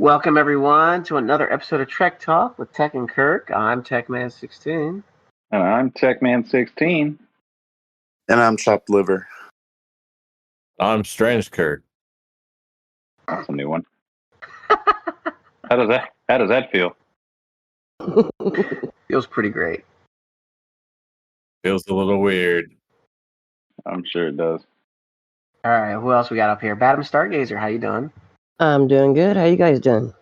Welcome everyone to another episode of Trek Talk with Tech and Kirk. I'm TechMan16. And I'm TechMan16. And I'm Chopped Liver. I'm Strange Kirk. That's a new one. How does that feel? Feels pretty great. Feels a little weird. I'm sure it does. All right, who else we got up here? MadamStarGazer, how you doing? I'm doing good. How you guys doing?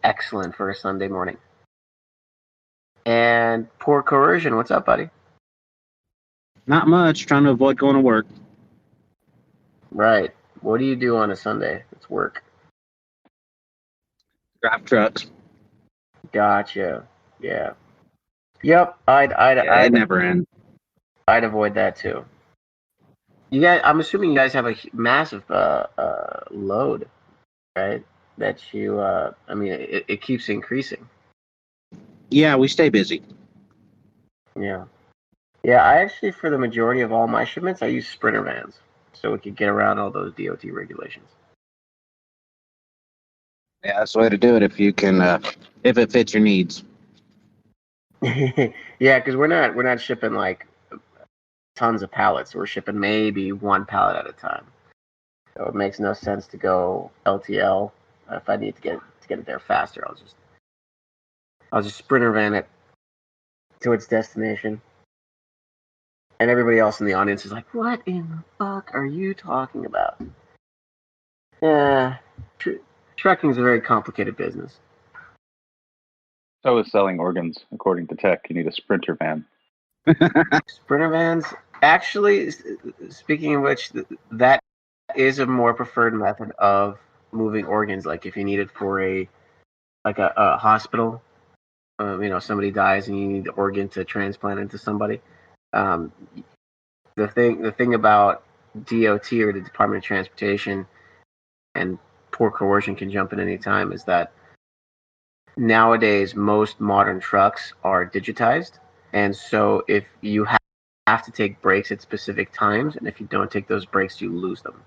Excellent for a Sunday morning. And PoorCoercion, what's up, buddy? Not much. Trying to avoid going to work. Right. What do you do on a Sunday? It's work. Drive trucks. Gotcha. Yeah. Yep. I'd It never ends. I'd avoid that too. You guys, I'm assuming you guys have a massive load, right? That you, it keeps increasing. Yeah, we stay busy. Yeah. Yeah, I actually, for the majority of all my shipments, I use Sprinter vans. So we could get around all those DOT regulations. Yeah, that's the way to do it if you can, if it fits your needs. Yeah, because we're not shipping like tons of pallets. We're shipping maybe one pallet at a time. So it makes no sense to go LTL. If I need to get it there faster, I'll just Sprinter van it to its destination. And everybody else in the audience is like, "What in the fuck are you talking about?" Yeah, trucking is a very complicated business. So is selling organs. According to Tech, you need a Sprinter van. Sprinter vans, actually, speaking of which, that is a more preferred method of moving organs. Like if you need it for a hospital, somebody dies and you need the organ to transplant into somebody. The thing about DOT or the Department of Transportation, and PoorCoercion can jump in any time, is that nowadays most modern trucks are digitized, and so if you have to take breaks at specific times, and if you don't take those breaks, you lose them,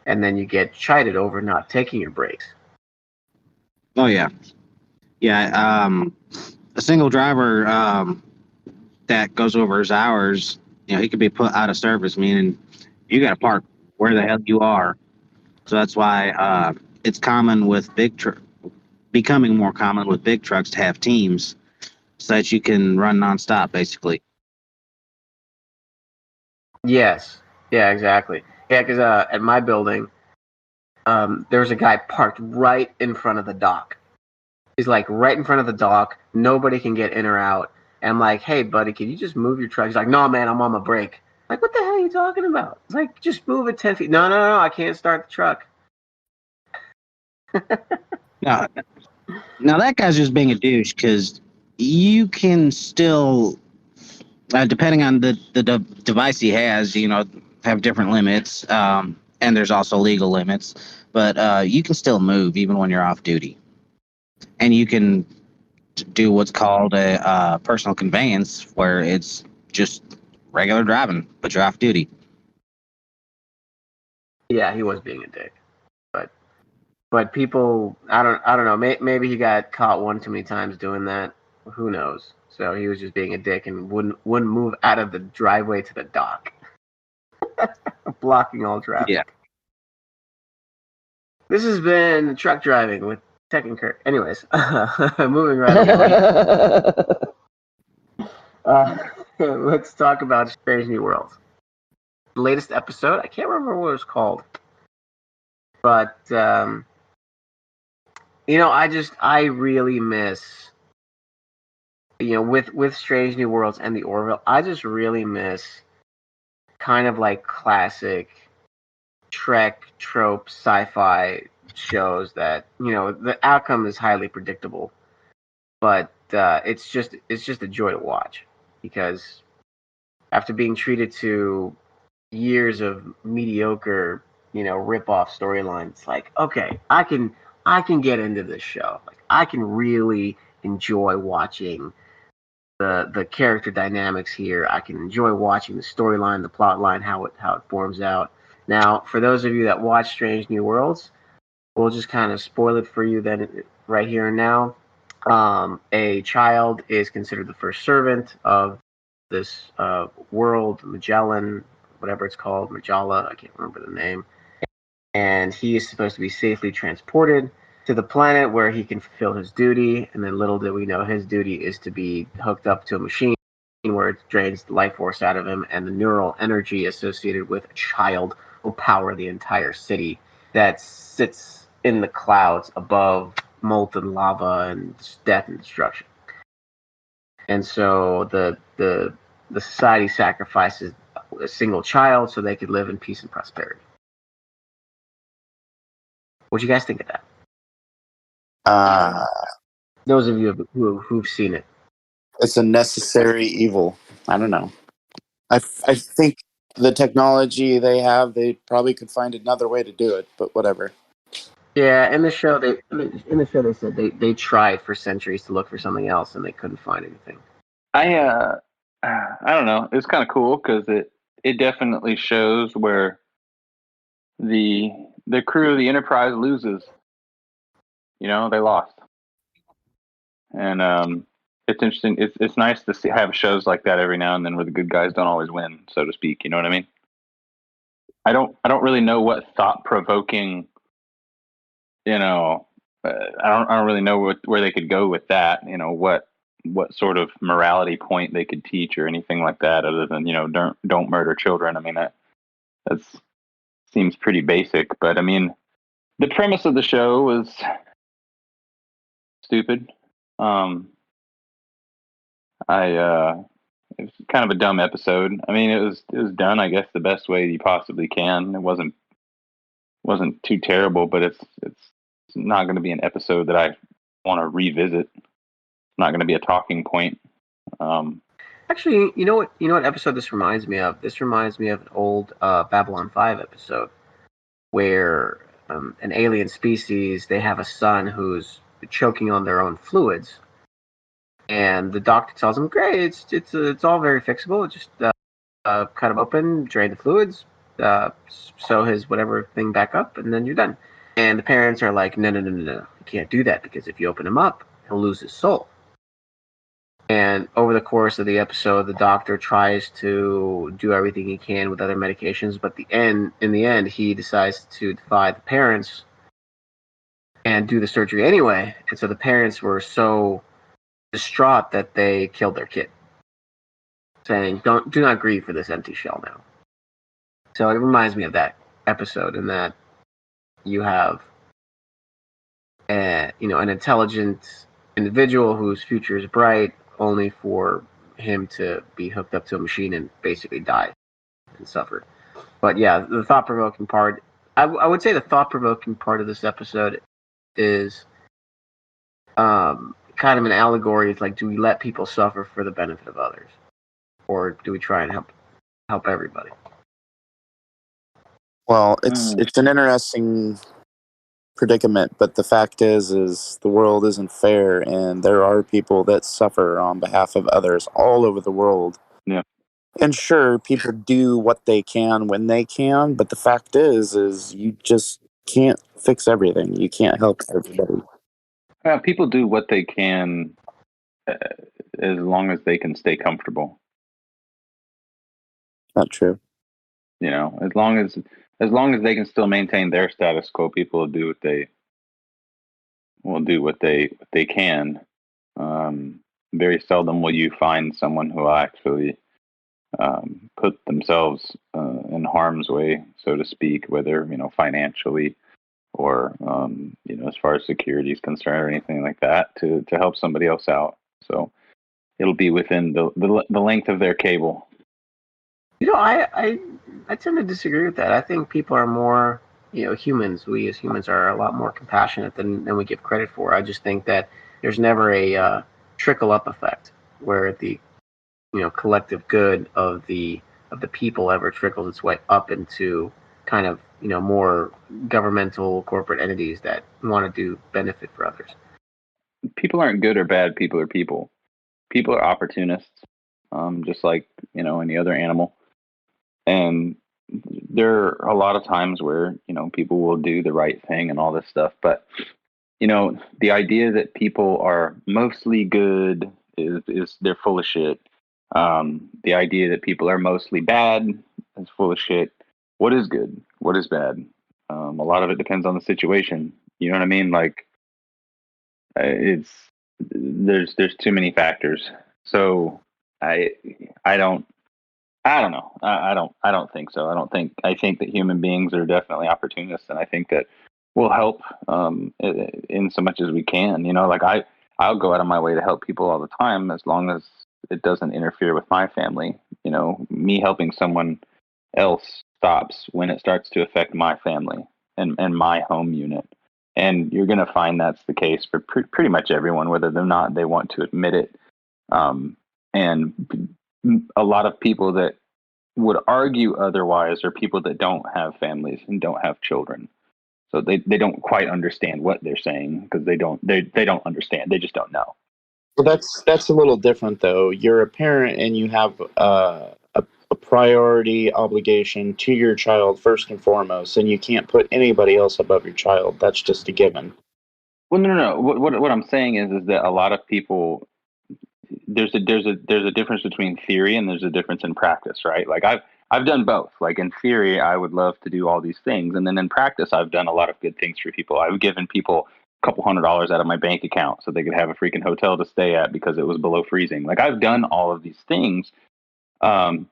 and then you get chided over not taking your breaks. Oh, yeah. Yeah, a single driver that goes over his hours, he could be put out of service, meaning you got to park where the hell you are. So that's why it's common with becoming more common with big trucks to have teams so that you can run nonstop, basically. Yes. Yeah, exactly. Yeah, because at my building, there was a guy parked right in front of the dock. He's like right in front of the dock. Nobody can get in or out. And I'm like, "Hey, buddy, can you just move your truck?" He's like, "No, man, I'm on my break." Like, what the hell are you talking about? It's like, just move it 10 feet. No, I can't start the truck. Now that guy's just being a douche because you can still, depending on the device he has, have different limits. And there's also legal limits. But you can still move even when you're off duty. And you can do what's called a personal conveyance, where it's just regular driving, but you're off duty. Yeah, he was being a dick, but people, I don't know. Maybe he got caught one too many times doing that. Who knows? So he was just being a dick and wouldn't move out of the driveway to the dock, blocking all traffic. Yeah. This has been Truck Driving with Tech and Kirk. Anyways, moving right along. Let's talk about Strange New Worlds. The latest episode, I can't remember what it was called, but I really miss, with Strange New Worlds and the Orville, I just really miss kind of like classic Trek trope sci-fi shows that the outcome is highly predictable, but it's just a joy to watch, because after being treated to years of mediocre rip-off storylines, it's like, okay, I can get into this show. Like, I can really enjoy watching the character dynamics here. I can enjoy watching the storyline, the plot line, how it forms out. Now, for those of you that watch Strange New Worlds, we'll just kind of spoil it for you then right here and now. A child is considered the first servant of this world, Magellan, whatever it's called, Majala, I can't remember the name. And he is supposed to be safely transported to the planet where he can fulfill his duty. And then little did we know his duty is to be hooked up to a machine where it drains the life force out of him, and the neural energy associated with a child will power the entire city that sits in the clouds above molten lava and death and destruction. And so the society sacrifices a single child so they could live in peace and prosperity. What do you guys think of that? Those of you who've seen it. It's a necessary evil. I don't know. I think the technology they have, they probably could find another way to do it, but whatever. Yeah, in the show they said they tried for centuries to look for something else and they couldn't find anything. I don't know. It's kind of cool because it definitely shows where the crew of the Enterprise loses. You know, they lost, and it's interesting. It's nice to have shows like that every now and then where the good guys don't always win, so to speak. You know what I mean? I don't really know what thought provoking. You know, I don't really know where they could go with that. You know what sort of morality point they could teach or anything like that, other than don't murder children. I mean that's seems pretty basic, but I mean the premise of the show was stupid. It was kind of a dumb episode. I mean, it was done, I guess, the best way you possibly can. It wasn't too terrible, but it's not going to be an episode that I want to revisit. It's not going to be a talking point. Actually, you know what episode this reminds me of? This reminds me of an old Babylon 5 episode where an alien species, they have a son who's choking on their own fluids, and the doctor tells him, "Great, it's all very fixable. Just cut him open, drain the fluids, sew his whatever thing back up, and then you're done." And the parents are like, "No, you can't do that because if you open him up, he'll lose his soul." And over the course of the episode, the doctor tries to do everything he can with other medications, but in the end, he decides to defy the parents and do the surgery anyway. And so the parents were so distraught that they killed their kid, saying, "Do not grieve for this empty shell now." So it reminds me of that episode, in that you have an intelligent individual whose future is bright, only for him to be hooked up to a machine and basically die and suffer. But yeah, the thought-provoking part, I would say the thought-provoking part of this episode is kind of an allegory. It's like, do we let people suffer for the benefit of others, or do we try and help everybody? Well, it's an interesting predicament, but the fact is the world isn't fair, and there are people that suffer on behalf of others all over the world. Yeah. And sure, people do what they can when they can, but the fact is you just can't fix everything. You can't help everybody. People do what they can as long as they can stay comfortable. Not true. You know, as long as they can still maintain their status quo, people will do what they can. Very seldom will you find someone who will actually put themselves in harm's way, so to speak, whether financially or as far as security is concerned or anything like that, to help somebody else out. So it'll be within the length of their cable. I tend to disagree with that. I think people are more, humans. We as humans are a lot more compassionate than we give credit for. I just think that there's never a trickle up effect where the collective good of the people ever trickles its way up into kind of more governmental corporate entities that want to do benefit for others. People aren't good or bad. People are people. People are opportunists, just like any other animal. And there are a lot of times where, people will do the right thing and all this stuff, but the idea that people are mostly good is they're full of shit. The idea that people are mostly bad is full of shit. What is good? What is bad? A lot of it depends on the situation. You know what I mean? Like, it's there's too many factors. So I I don't I don't know. I don't think so. I think that human beings are definitely opportunists, and I think that we'll help in so much as we can. Like I'll go out of my way to help people all the time as long as it doesn't interfere with my family. Me helping someone else stops when it starts to affect my family and my home unit. And you're going to find that's the case for pretty much everyone, whether they're not they want to admit it. And a lot of people that would argue otherwise are people that don't have families and don't have children. So they don't quite understand what they're saying because they don't understand. They just don't know. Well, that's a little different though. You're a parent and you have a priority obligation to your child first and foremost, and you can't put anybody else above your child. That's just a given. Well, no. What I'm saying is that a lot of people there's a difference between theory and there's a difference in practice, right? Like I've done both. Like in theory, I would love to do all these things, and then in practice, I've done a lot of good things for people. I've given people a couple $100s out of my bank account so they could have a freaking hotel to stay at because it was below freezing. Like I've done all of these things, and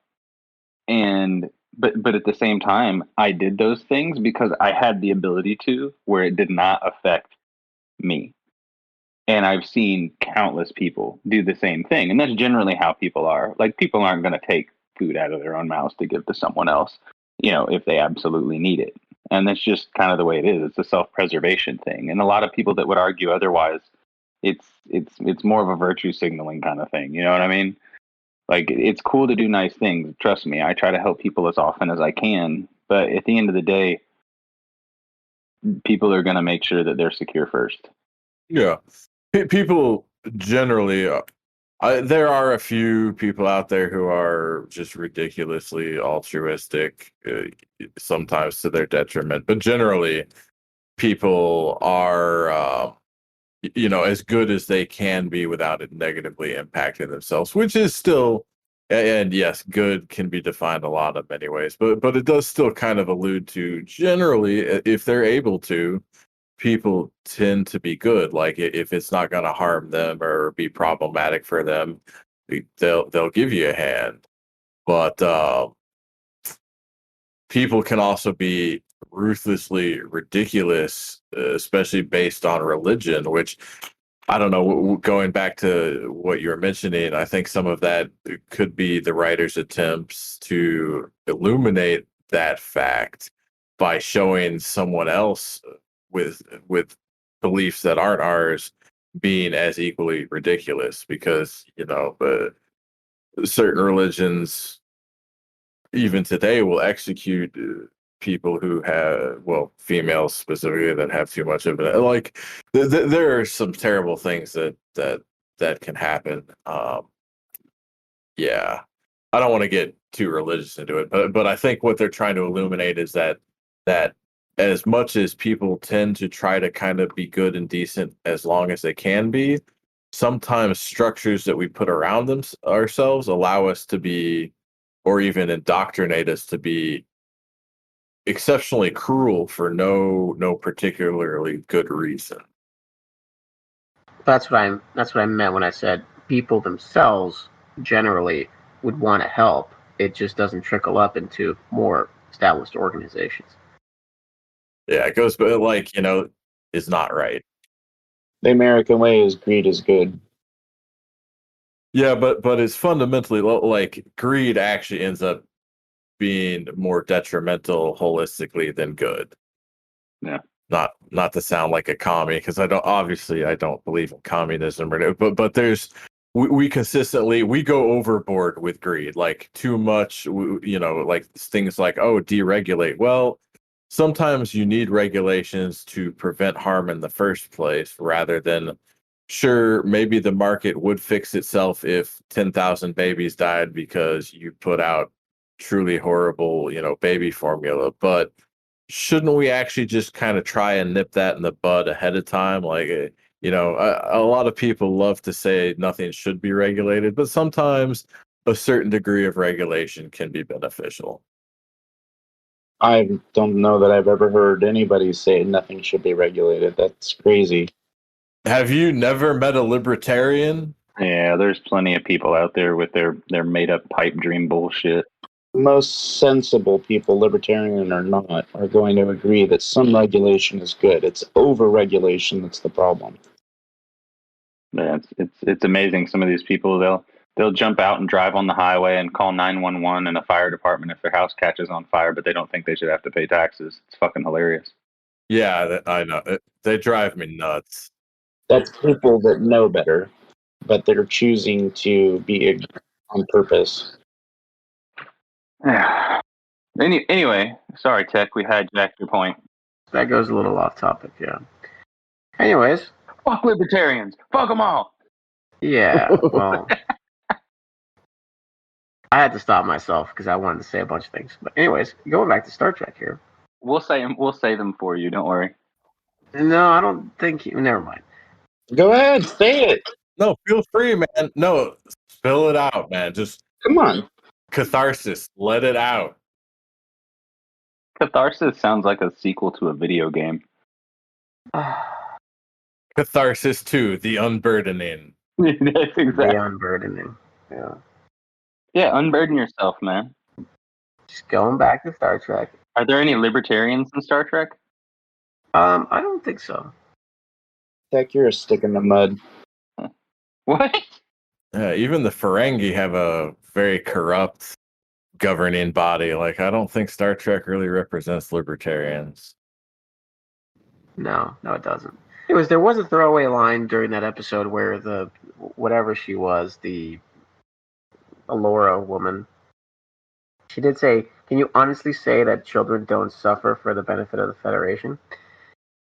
but at the same time, I did those things because I had the ability to, where it did not affect me. And I've seen countless people do the same thing. And that's generally how people are. Like, people aren't going to take food out of their own mouths to give to someone else, if they absolutely need it. And that's just kind of the way it is. It's a self-preservation thing. And a lot of people that would argue otherwise, it's more of a virtue signaling kind of thing. You know what I mean? Like, it's cool to do nice things. Trust me, I try to help people as often as I can. But at the end of the day, people are going to make sure that they're secure first. Yeah. People generally, there are a few people out there who are just ridiculously altruistic, sometimes to their detriment. But generally, people are, as good as they can be without it negatively impacting themselves, which is still, and yes, good can be defined a lot of many ways, but it does still kind of allude to generally, if they're able to, people tend to be good. Like if it's not going to harm them or be problematic for them, they'll give you a hand. But people can also be ruthlessly ridiculous, especially based on religion, which I don't know. Going back to what you were mentioning, I think some of that could be the writer's attempts to illuminate that fact by showing someone else with beliefs that aren't ours being as equally ridiculous, because certain religions even today will execute people who have, well, females specifically, that have too much of it. Like there are some terrible things that can happen. Yeah, I don't want to get too religious into it, but I think what they're trying to illuminate is that as much as people tend to try to kind of be good and decent as long as they can be, sometimes structures that we put around ourselves allow us to be, or even indoctrinate us to be, exceptionally cruel for no particularly good reason. That's what I meant when I said people themselves generally would want to help. It just doesn't trickle up into more established organizations. Yeah, it goes, but is not right. The American way is greed is good. Yeah, but it's fundamentally like greed actually ends up being more detrimental holistically than good. Yeah. Not to sound like a commie, because I don't believe in communism, but we consistently go overboard with greed, like too much, like things like, deregulate. Well, sometimes you need regulations to prevent harm in the first place, rather than, sure, maybe the market would fix itself if 10,000 babies died because you put out truly horrible, baby formula. But shouldn't we actually just kind of try and nip that in the bud ahead of time? Like, a lot of people love to say nothing should be regulated, but sometimes a certain degree of regulation can be beneficial. I don't know that I've ever heard anybody say nothing should be regulated. That's crazy. Have you never met a libertarian? Yeah, there's plenty of people out there with their made up pipe dream bullshit. Most sensible people, libertarian or not, are going to agree that some regulation is good. It's over-regulation that's the problem. Yeah, it's amazing. Some of these people, they'll jump out and drive on the highway and call 911 and a fire department if their house catches on fire, but they don't think they should have to pay taxes. It's fucking hilarious. Yeah, I know. They drive me nuts. That's people that know better, but they're choosing to be ignorant on purpose. Anyway, sorry, Tech, we hijacked your point. That goes a little off topic, yeah. Anyways. Fuck libertarians. Fuck them all. Yeah, well. I had to stop myself because I wanted to say a bunch of things. But anyways, going back to Star Trek here. We'll say them for you, don't worry. No, I don't think never mind. Go ahead, say it. No, feel free, man. No, spill it out, man. Just come on. Catharsis. Let it out. Catharsis sounds like a sequel to a video game. Catharsis 2, The Unburdening. That's exactly. The Unburdening. Yeah. Yeah, unburden yourself, man. Just going back to Star Trek. Are there any libertarians in Star Trek? I don't think so. Heck, you're a stick in the mud. What? Yeah, even the Ferengi have a very corrupt governing body. Like, I don't think Star Trek really represents libertarians. No, it doesn't. Anyways, there was a throwaway line during that episode where the whatever she was, the Alora woman, she did say, "Can you honestly say that children don't suffer for the benefit of the Federation?"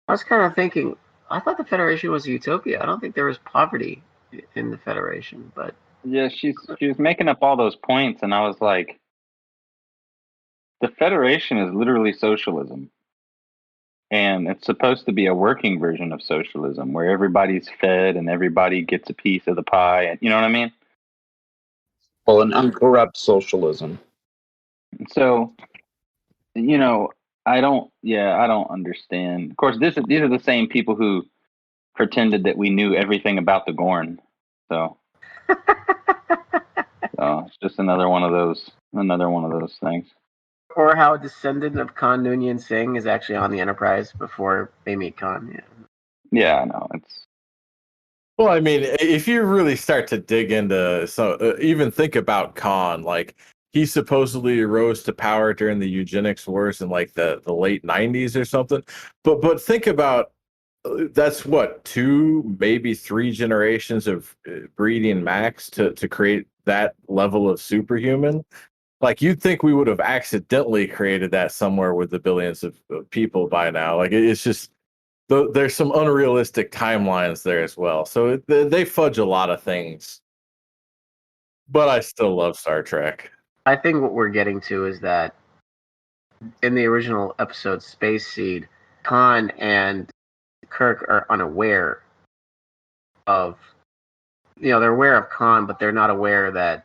I was kind of thinking, I thought the Federation was a utopia. I don't think there was poverty in the Federation, but yeah, she was making up all those points, and I was like, the Federation is literally socialism. And it's supposed to be a working version of socialism where everybody's fed and everybody gets a piece of the pie. And you know what I mean? Well, an uncorrupt socialism. So, I don't understand. Of course, these are the same people who pretended that we knew everything about the Gorn. So, it's just another one of those things. Or how a descendant of Khan Noonien Singh is actually on the Enterprise before they meet Khan. Yeah, I know. Well, I mean, if you really start to dig into even think about Khan, like he supposedly rose to power during the eugenics wars in like the late 90s or something. But think about that's what 2, maybe 3 generations of breeding max to create that level of superhuman. Like, you'd think we would have accidentally created that somewhere with the billions of people by now. Like, it's just, there's some unrealistic timelines there as well. So they fudge a lot of things. But I still love Star Trek. I think what we're getting to is that in the original episode, Space Seed, Khan and Kirk are unaware of, they're aware of Khan, but they're not aware that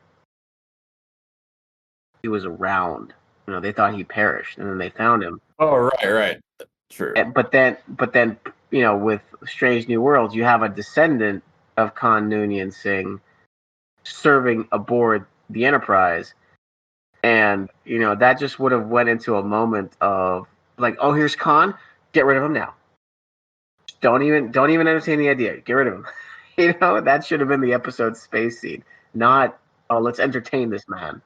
he was around. They thought he perished, and then they found him. Oh, right, true. But then, with Strange New Worlds, you have a descendant of Khan Noonien Singh serving aboard the Enterprise, and that just would have went into a moment of like, oh, here's Khan, get rid of him now. Don't even entertain the idea. Get rid of him. That should have been the episode Space Seed, not let's entertain this man.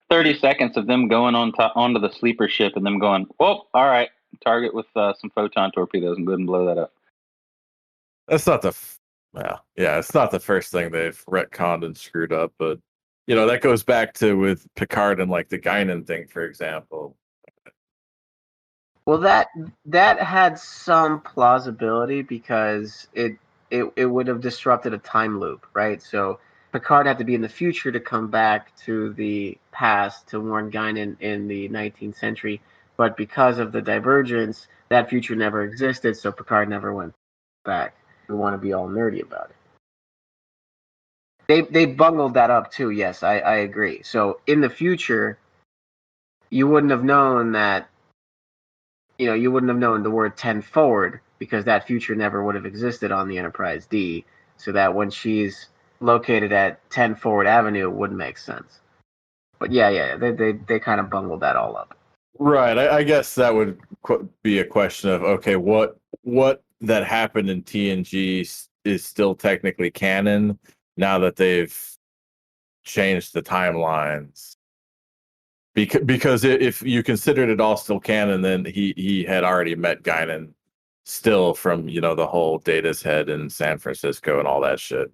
30 seconds of them going onto the sleeper ship and them going, oh, all right, target with some photon torpedoes and go ahead and blow that up. That's not it's not the first thing they've retconned and screwed up, but that goes back to with Picard and like the Guinan thing, for example. Well, that had some plausibility because it would have disrupted a time loop, right? So Picard had to be in the future to come back to the past to warn Guinan in the 19th century. But because of the divergence, that future never existed, so Picard never went back. We want to be all nerdy about it. They bungled that up too. Yes, I agree. So in the future, you wouldn't have known that. You wouldn't have known the word 10 forward because that future never would have existed on the Enterprise D. So that when she's located at 10 Forward Avenue, it wouldn't make sense. But yeah, they kind of bungled that all up. Right. I guess that would be a question of, okay, what that happened in TNG is still technically canon now that they've changed the timelines. Because if you considered it all still canon, then he had already met Guinan still from, the whole Data's head in San Francisco and all that shit.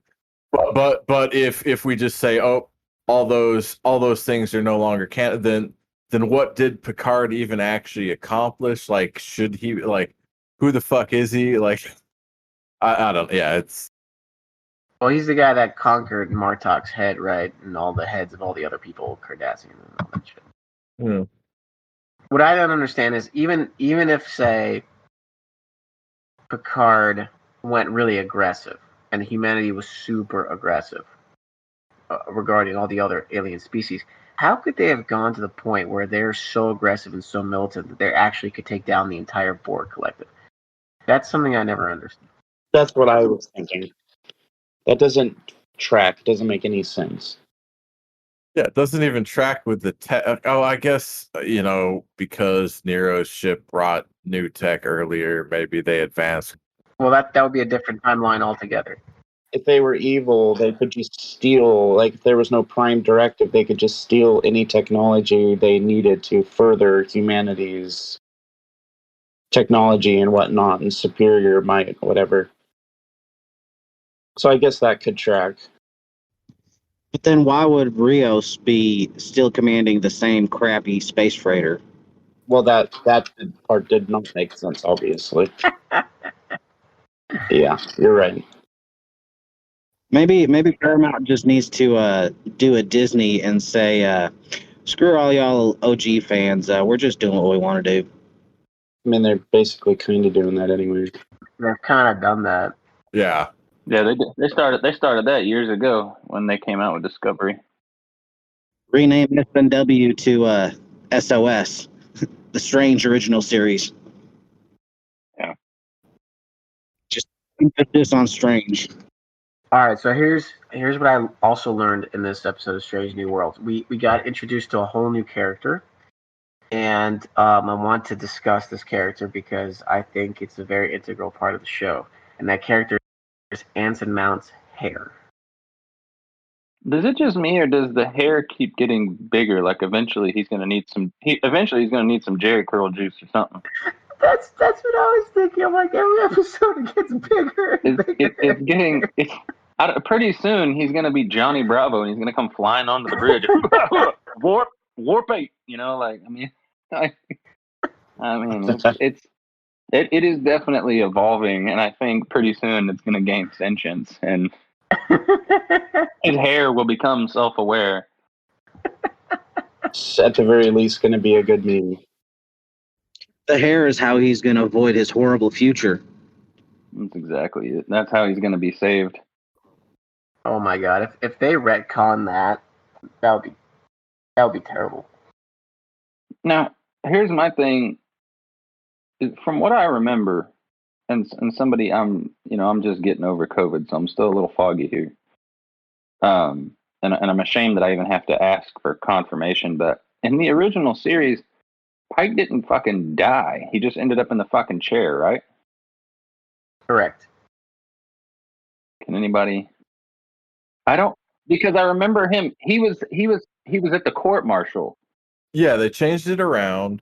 But if we just say, oh, all those things are no longer canon, then what did Picard even actually accomplish? Like, should he, like, who the fuck is he? Like, I don't, yeah, it's. Well, he's the guy that conquered Martok's head, right? And all the heads of all the other people, Cardassian and all that shit. Yeah. What I don't understand is even if, say, Picard went really aggressive and humanity was super aggressive regarding all the other alien species, how could they have gone to the point where they're so aggressive and so militant that they actually could take down the entire Borg collective? That's something I never understood. That's what I was thinking. That doesn't track. Doesn't make any sense. Yeah, it doesn't even track with the tech. Oh, I guess, because Nero's ship brought new tech earlier, maybe they advanced. Well, that would be a different timeline altogether. If they were evil, they could just steal, like, if there was no prime directive, they could just steal any technology they needed to further humanity's technology and whatnot, and superior might, whatever. So I guess that could track. But then why would Rios be still commanding the same crappy space freighter? Well, that part did not make sense, obviously. Yeah, you're right. Maybe Paramount just needs to do a Disney and say, screw all y'all OG fans. We're just doing what we want to do. I mean, they're basically kind of doing that anyway. They've kind of done that. Yeah. Yeah, they started that years ago when they came out with Discovery. Rename SNW to SOS, the Strange original series. Yeah. Just emphasis on Strange. All right, so here's what I also learned in this episode of Strange New Worlds. We got introduced to a whole new character, and I want to discuss this character because I think it's a very integral part of the show, and that character is Anson Mount's hair. Does it just me, or does the hair keep getting bigger? Like eventually he's gonna need some Jerry curl juice or something. That's what I was thinking. I'm like, every episode it gets bigger. And bigger. Pretty soon he's gonna be Johnny Bravo and he's gonna come flying onto the bridge. warp 8. It is definitely evolving, and I think pretty soon it's gonna gain sentience and his hair will become self-aware. It's at the very least going to be a good meme. The hair is how he's going to avoid his horrible future. That's exactly it. That's how he's going to be saved. Oh my god! If they retcon that would be terrible. Now, here's my thing. From what I remember, and somebody, I'm just getting over COVID, so I'm still a little foggy here. And I'm ashamed that I even have to ask for confirmation, but in the original series, Pike didn't fucking die. He just ended up in the fucking chair, right? Correct. Can anybody? I don't, because I remember him. He was at the court martial. Yeah, they changed it around.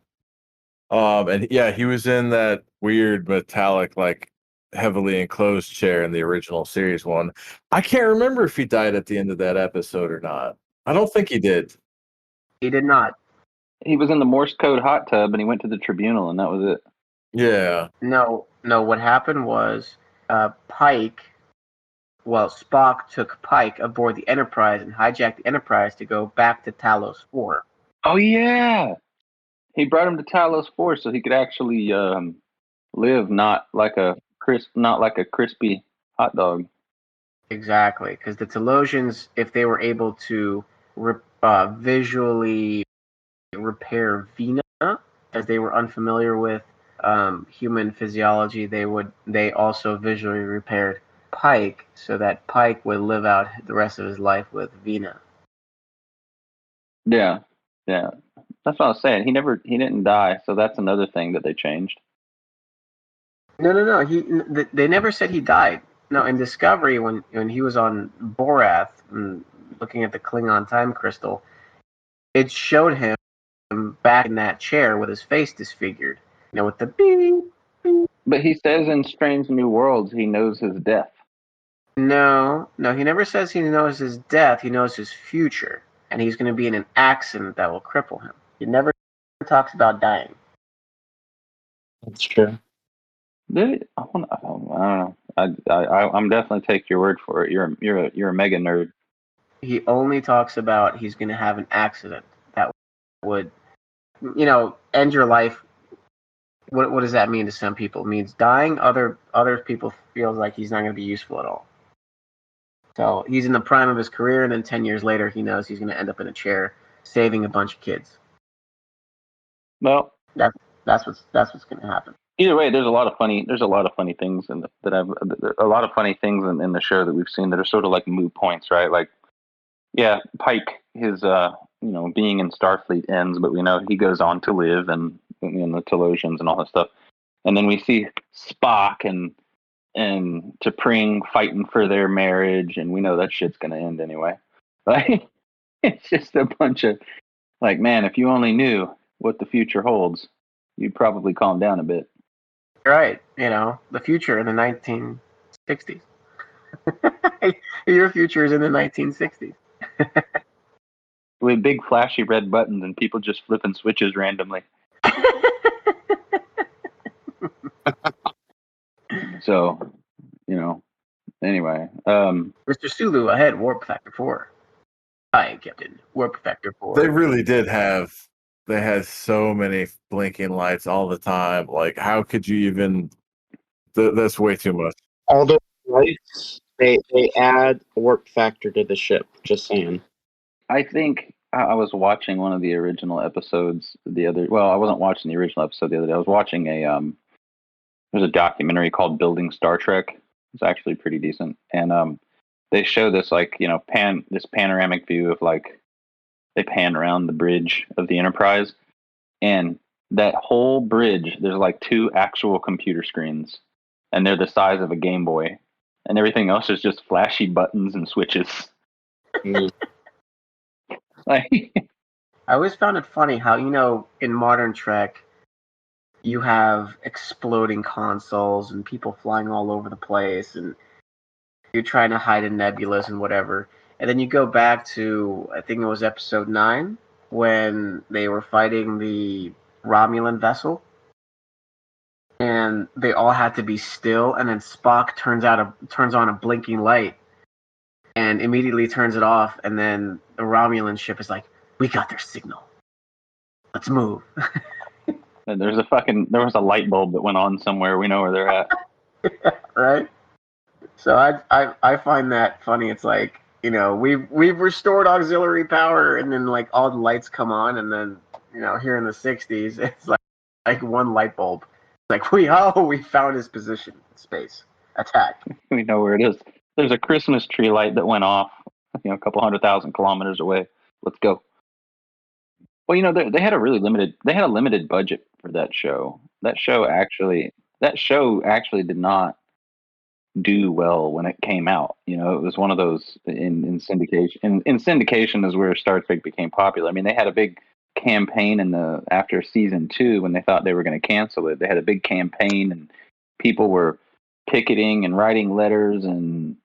And yeah, he was in that weird metallic, like, heavily enclosed chair in the original series one. I can't remember if he died at the end of that episode or not. I don't think he did. He did not. He was in the Morse code hot tub and he went to the tribunal and that was it. Yeah. No. What happened was Pike Well, Spock took Pike aboard the Enterprise and hijacked the Enterprise to go back to Talos 4. Oh yeah, he brought him to Talos 4 so he could actually live not like a crispy hot dog. Exactly, because the Talosians, if they were able to visually repair Vina, as they were unfamiliar with human physiology, they also visually repaired Pike so that Pike would live out the rest of his life with Vina. Yeah, yeah. That's what I was saying. He didn't die, so that's another thing that they changed. No. They never said he died. No, in Discovery, when he was on Borath and looking at the Klingon time crystal, it showed him back in that chair with his face disfigured. With the beep. But he says in Strange New Worlds he knows his death. No, he never says he knows his death. He knows his future, and he's going to be in an accident that will cripple him. He never talks about dying. That's true. I don't know. I'm definitely take your word for it. You're a mega nerd. He only talks about he's going to have an accident that would, end your life. What does that mean to some people? It means dying. Other people feel like he's not going to be useful at all. So he's in the prime of his career, and then 10 years later, he knows he's going to end up in a chair saving a bunch of kids. Well, that's what's going to happen. Either way, there's a lot of funny things in the show that we've seen that are sort of like moot points, right? Like, yeah, Pike, his being in Starfleet ends, but we know he goes on to live and the Talosians and all that stuff. And then we see Spock and T'Pring fighting for their marriage, and we know that shit's gonna end anyway. Like, it's just a bunch of like, man, if you only knew what the future holds, you'd probably calm down a bit. Right, the future in the 1960s. Your future is in the 1960s. With big flashy red buttons and people just flipping switches randomly. So, anyway. Mr. Sulu ahead, warp factor 4. Hi, Captain. Warp factor 4. They really did have. They had so many blinking lights all the time. Like, how could you even? That's way too much. All those lights, they add warp factor to the ship. Just saying. I think I was watching one of the original episodes I wasn't watching the original episode the other day. I was watching there's a documentary called Building Star Trek. It's actually pretty decent. And they show this this panoramic view of they pan around the bridge of the Enterprise, and that whole bridge, there's 2 actual computer screens, and they're the size of a Game Boy, and everything else is just flashy buttons and switches. I always found it funny how, in modern Trek, you have exploding consoles and people flying all over the place, and you're trying to hide in nebulas and whatever. And then you go back to, I think it was episode 9, when they were fighting the Romulan vessel, and they all had to be still, and then Spock turns on a blinking light and immediately turns it off, and then the Romulan ship is like, we got their signal. Let's move. And there was a light bulb that went on somewhere. We know where they're at. Right? So I find that funny. It's like, we've restored auxiliary power, and then all the lights come on, and then here in the 60s, it's like one light bulb. It's like we found his position in space. Attack. We know where it is. There's a Christmas tree light that went off, a couple 100,000 kilometers away. Let's go. Well, they had a limited budget for that show. That show actually did not do well when it came out. It was one of those in syndication. In syndication is where Star Trek became popular. I mean, they had a big campaign after season 2 when they thought they were going to cancel it. They had a big campaign, and people were picketing and writing letters and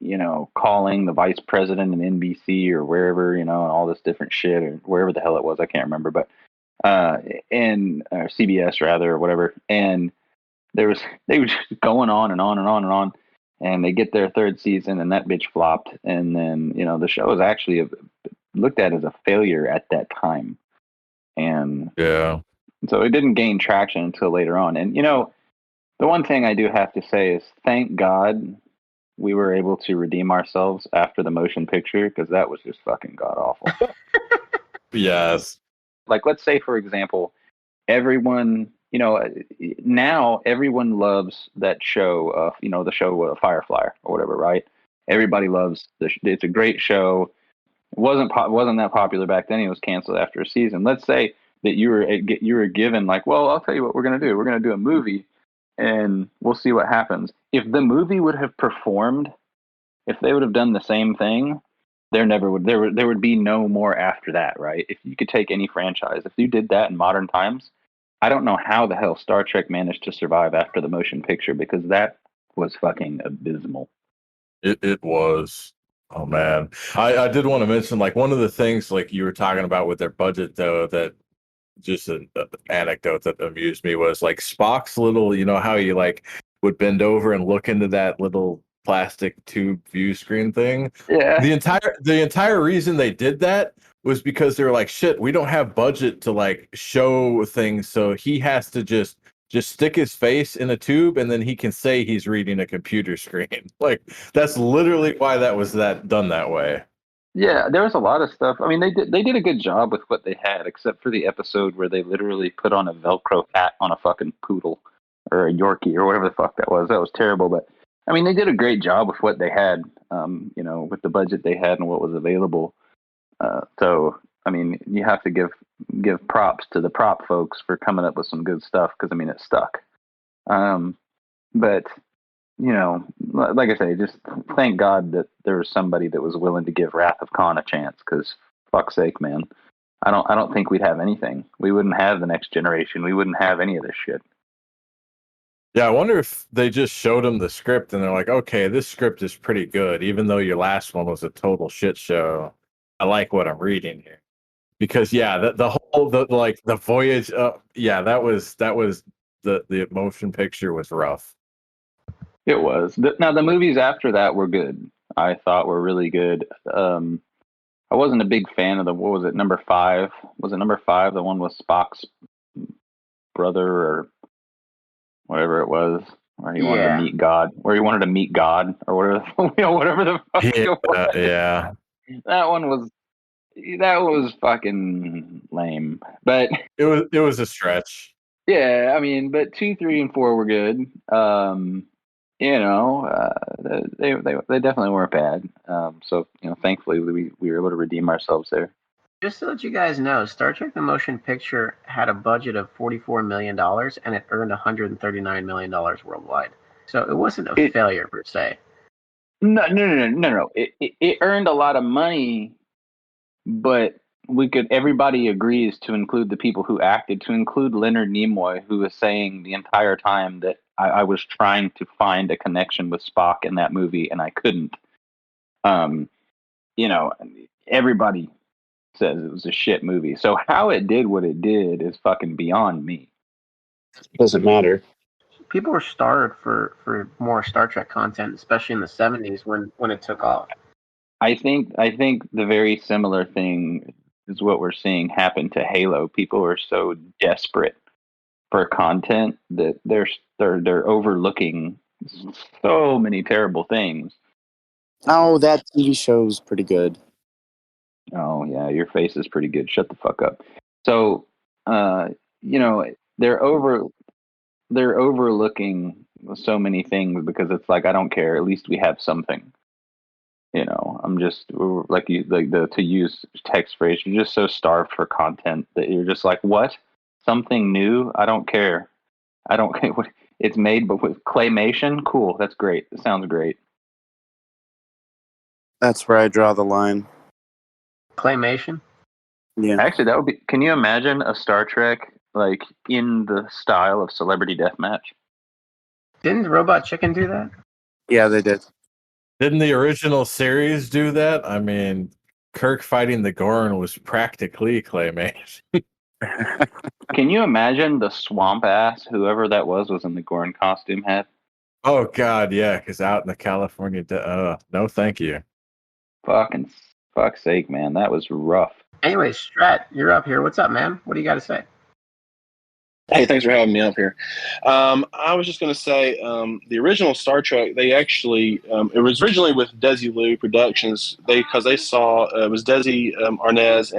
calling the vice president in NBC or wherever, and all this different shit, or wherever the hell it was, I can't remember, but or CBS rather, or whatever. And they were just going on and on and on and on. and they get their third season, and that bitch flopped. And then the show was actually looked at as a failure at that time, and Yeah. so it didn't gain traction until later on. And the one thing I do have to say is thank God we were able to redeem ourselves after the motion picture, because that was just fucking god awful. Yes. Like, let's say, for example, everyone, now everyone loves that show, the show Firefly or whatever, right? Everybody loves it's a great show. It wasn't that popular back then. It was canceled after a season. Let's say that you were given like, well, I'll tell you what we're gonna do. We're gonna do a movie, and we'll see what happens. If the movie would have performed, if they would have done the same thing, there would be no more after that, right? If you could take any franchise, if you did that in modern times, I don't know how the hell Star Trek managed to survive after the motion picture, because that was fucking abysmal. It was. Oh man, I did want to mention like one of the things like you were talking about with their budget though, that just an anecdote that amused me was like Spock's little, how he like would bend over and look into that little plastic tube view screen thing. Yeah. The entire reason they did that was because they were like, shit, we don't have budget to like show things, so he has to just stick his face in a tube and then he can say he's reading a computer screen. Like that's literally why that was done that way. Yeah, there was a lot of stuff. I mean, they did a good job with what they had, except for the episode where they literally put on a Velcro hat on a fucking poodle or a Yorkie or whatever the fuck that was. That was terrible. But I mean, they did a great job with what they had, with the budget they had and what was available. So I mean, you have to give props to the prop folks for coming up with some good stuff, because I mean, it stuck. But like I say, just thank God that there was somebody that was willing to give Wrath of Khan a chance, because fuck's sake, man, I don't think we'd have anything. We wouldn't have the Next Generation. We wouldn't have any of this shit. Yeah, I wonder if they just showed them the script and they're like, okay, this script is pretty good, even though your last one was a total shit show. I like what I'm reading here. Because yeah, the voyage, that was the motion picture was rough. It was. Now the movies after that were good. I thought were really good. I wasn't a big fan of what was it, number 5? Was it number 5? The one with Spock's brother or whatever it was, where he wanted to meet God, or whatever, whatever the fuck it was. Yeah. That was fucking lame, but it was a stretch. Yeah, I mean, but 2, 3, and 4 were good. They definitely weren't bad. So thankfully we were able to redeem ourselves there. Just to let you guys know, Star Trek the Motion Picture had a budget of $44 million, and it earned $139 million worldwide. So it wasn't a failure per se. No. It earned a lot of money, but everybody agrees to include the people who acted, to include Leonard Nimoy, who was saying the entire time that I was trying to find a connection with Spock in that movie, and I couldn't. Everybody says it was a shit movie. So how it did what it did is fucking beyond me. Doesn't matter. People were starved for more Star Trek content, especially in the 70s when it took off. I think the very similar thing is what we're seeing happen to Halo. People are so desperate for content that they're overlooking so many terrible things. Oh, that TV show's pretty good. Oh yeah, your face is pretty good. Shut the fuck up. So, they're overlooking so many things because it's like, I don't care. At least we have something. I'm just to use text phrase. You're just so starved for content that you're just like, what? Something new? I don't care. I don't care what it's made, but with claymation, cool. That's great. That sounds great. That's where I draw the line. Claymation? Yeah. Actually, that would be. Can you imagine a Star Trek like in the style of Celebrity Deathmatch? Didn't Robot Chicken do that? Yeah, they did. Didn't the original series do that? I mean, Kirk fighting the Gorn was practically claymation. Can you imagine the swamp ass whoever that was in the Gorn costume had? Oh God, yeah, because out in the California, no, thank you. Fuck's sake, man, that was rough. Anyway, Strat, you're up here. What's up, man? What do you got to say? Hey, thanks for having me up here. I was just going to say the original Star Trek. They actually it was originally with Desilu Productions. Because they saw it was Desi Arnaz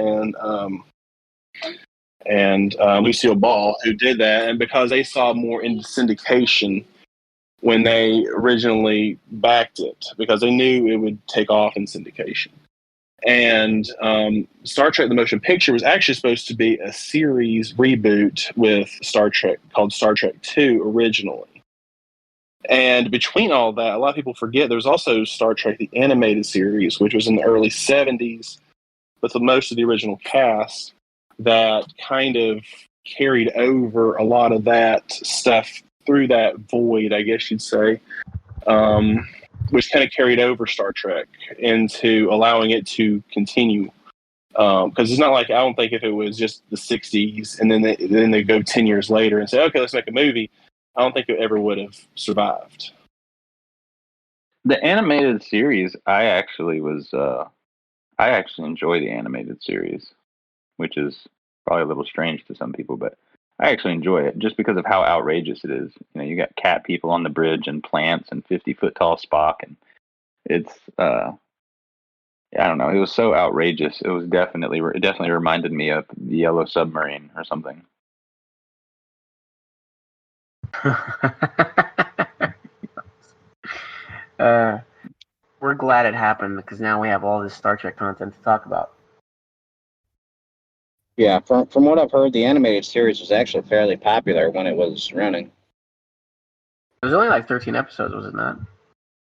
and Lucille Ball who did that, and because they saw more in syndication when they originally backed it, because they knew it would take off in syndication. And Star Trek: The Motion Picture was actually supposed to be a series reboot with Star Trek called Star Trek II originally. And between all that, a lot of people forget there was also Star Trek: The Animated Series, which was in the early 70s, with most of the original cast that kind of carried over a lot of that stuff through that void, I guess you'd say. Which kind of carried over Star Trek into allowing it to continue. Because it's not like, I don't think if it was just the 60s and then they go 10 years later and say, okay, let's make a movie, I don't think it ever would have survived. The animated series, I actually enjoy the animated series, which is probably a little strange to some people, but I actually enjoy it just because of how outrageous it is. You know, you got cat people on the bridge and plants and 50-foot tall Spock, and it's I don't know. It was so outrageous. It definitely reminded me of the Yellow Submarine or something. We're glad it happened because now we have all this Star Trek content to talk about. Yeah, from what I've heard, the animated series was actually fairly popular when it was running. It was only like 13 episodes, was it not?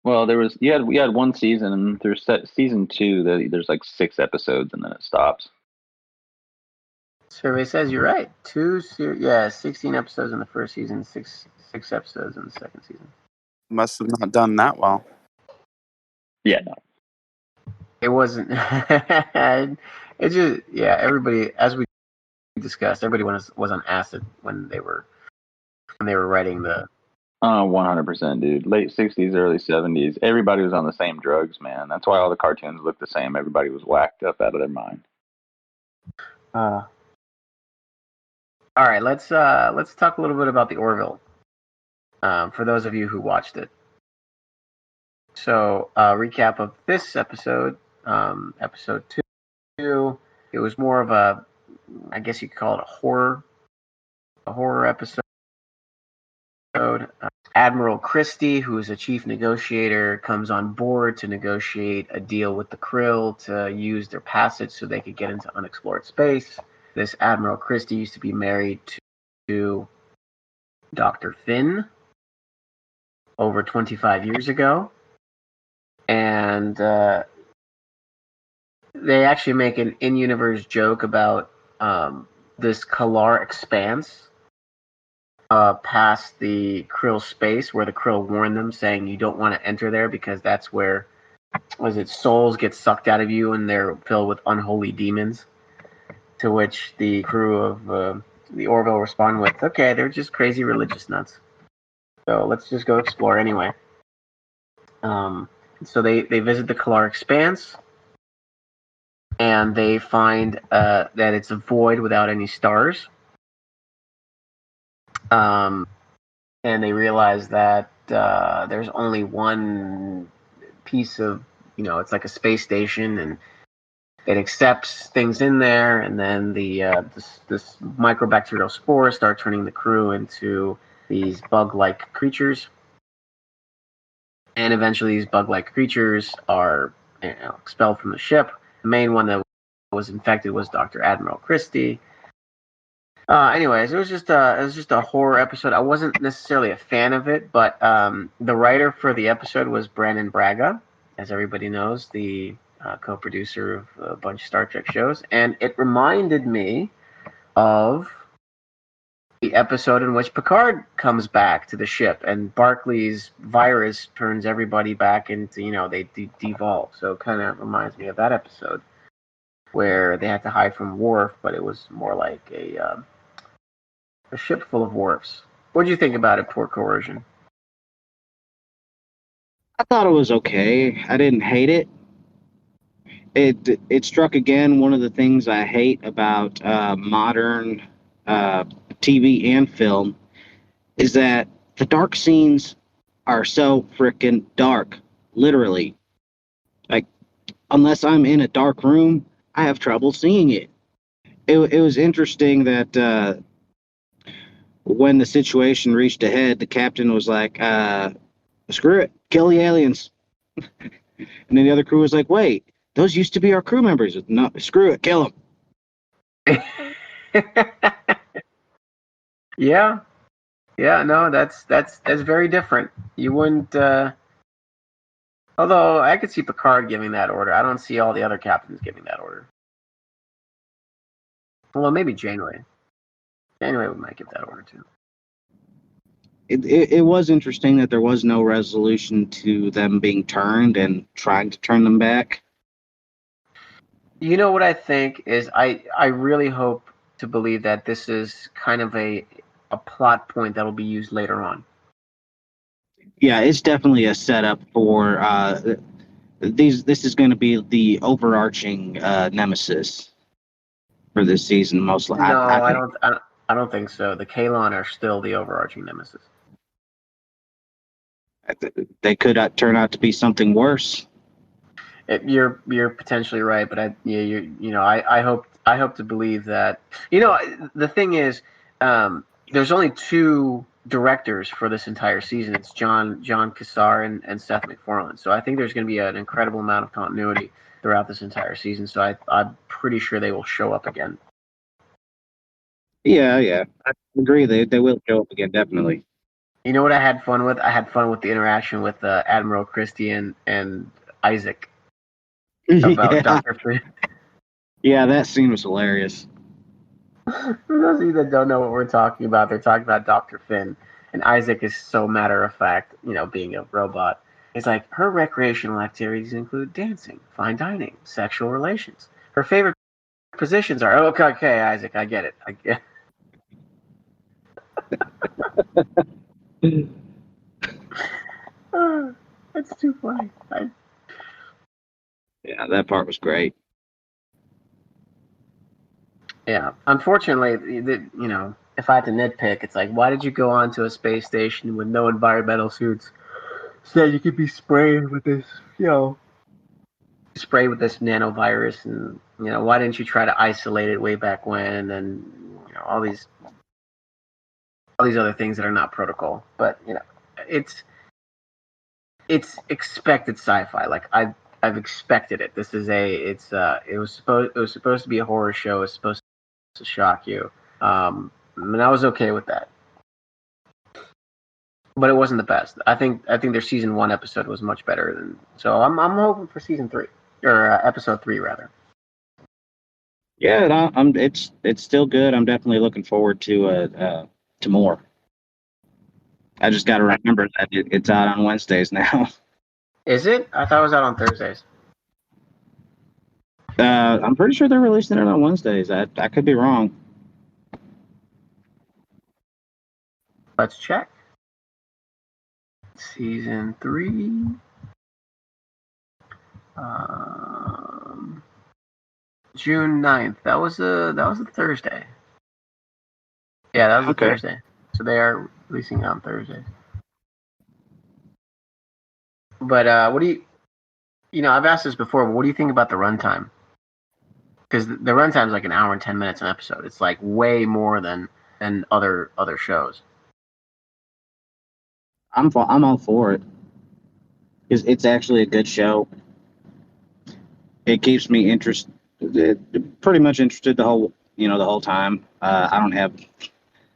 Well, we had one season, and through season 2, there's like 6 episodes, and then it stops. Survey says you're right. 16 episodes in the first season, six episodes in the second season. Must have not done that well. Yeah, no. It wasn't. It just, yeah. Everybody, as we discussed, everybody was on acid when they were writing the. 100%, dude. Late 60s, early 70s. Everybody was on the same drugs, man. That's why all the cartoons looked the same. Everybody was whacked up out of their mind. All right, let's talk a little bit about the Orville. For those of you who watched it. So, recap of this episode, episode 2. It was more of a, I guess you could call it a horror episode. Admiral Christie, who is a chief negotiator, comes on board to negotiate a deal with the Krill to use their passage so they could get into unexplored space. This Admiral Christie used to be married to Dr. Finn over 25 years ago. And they actually make an in-universe joke about this Kalar expanse past the Krill space, where the Krill warned them, saying you don't want to enter there because that's where, souls get sucked out of you and they're filled with unholy demons. To which the crew of the Orville respond with, okay, they're just crazy religious nuts. So let's just go explore anyway. So they visit the Kalar expanse, and they find that it's a void without any stars. And they realize that there's only one piece of, it's like a space station, and it accepts things in there, and then this microbacterial spores start turning the crew into these bug-like creatures. And eventually these bug-like creatures are expelled from the ship. The main one that was infected was Dr. Admiral Christie. Anyways, it was just a horror episode. I wasn't necessarily a fan of it, but the writer for the episode was Brannon Braga, as everybody knows, the co-producer of a bunch of Star Trek shows, and it reminded me of the episode in which Picard comes back to the ship, and Barclay's virus turns everybody back into, they devolve. So it kind of reminds me of that episode, where they had to hide from Worf, but it was more like a ship full of Worfs. What did you think about it, PoorCoercion? I thought it was okay. I didn't hate it. It struck again one of the things I hate about modern TV and film is that the dark scenes are so freaking dark, literally. Like, unless I'm in a dark room, I have trouble seeing it. It was interesting that when the situation reached a head, the captain was like, screw it, kill the aliens. And then the other crew was like, wait, those used to be our crew members. No, screw it, kill them. Yeah, no, that's very different. You wouldn't. Although I could see Picard giving that order, I don't see all the other captains giving that order. Well, maybe Janeway. Janeway might give that order too. It was interesting that there was no resolution to them being turned and trying to turn them back. You know what I think is I really hope to believe that this is kind of a plot point that will be used later on. Yeah, it's definitely a setup for this is going to be the overarching nemesis for this season, most likely. No, I don't think so. The Kalon are still the overarching nemesis. They could turn out to be something worse. You're potentially right, but I hope to believe that. The thing is, there's only two directors for this entire season. It's John Cassar and Seth MacFarlane. So I think there's going to be an incredible amount of continuity throughout this entire season. So I'm pretty sure they will show up again. Yeah, I agree. They will show up again, definitely. You know what I had fun with? I had fun with the interaction with Admiral Christie and Isaac about Dr. Finn. Yeah, that scene was hilarious. For those of you that don't know what we're talking about, they're talking about Dr. Finn, and Isaac is so matter of fact, being a robot. He's like, her recreational activities include dancing, fine dining, sexual relations. Her favorite positions are okay, Isaac, I get it. That's too funny. Yeah, that part was great. Yeah, unfortunately, if I had to nitpick, it's like, why did you go onto a space station with no environmental suits so that you could be sprayed with this, nanovirus, and why didn't you try to isolate it way back when, and all these other things that are not protocol, but it's expected sci-fi. Like I've expected it. This is it was supposed to be a horror show. It's supposed to shock you. And I was okay with that. But it wasn't the best. I think their season 1 episode was much better than. So I'm hoping for season 3 or episode 3 rather. Yeah, it's still good. I'm definitely looking forward to more. I just got to remember that it's out on Wednesdays now. Is it? I thought it was out on Thursdays. I'm pretty sure they're releasing it on Wednesdays. I could be wrong. Let's check. Season 3. June 9th. That was a Thursday. Yeah, that was a Thursday. So they are releasing it on Thursdays. But what do you? I've asked this before, but what do you think about the runtime? Because the runtime is like an hour and 10 minutes an episode. It's like way more than other shows. I'm all for it. Because it's actually a good show. It keeps me pretty much interested the whole time. I don't have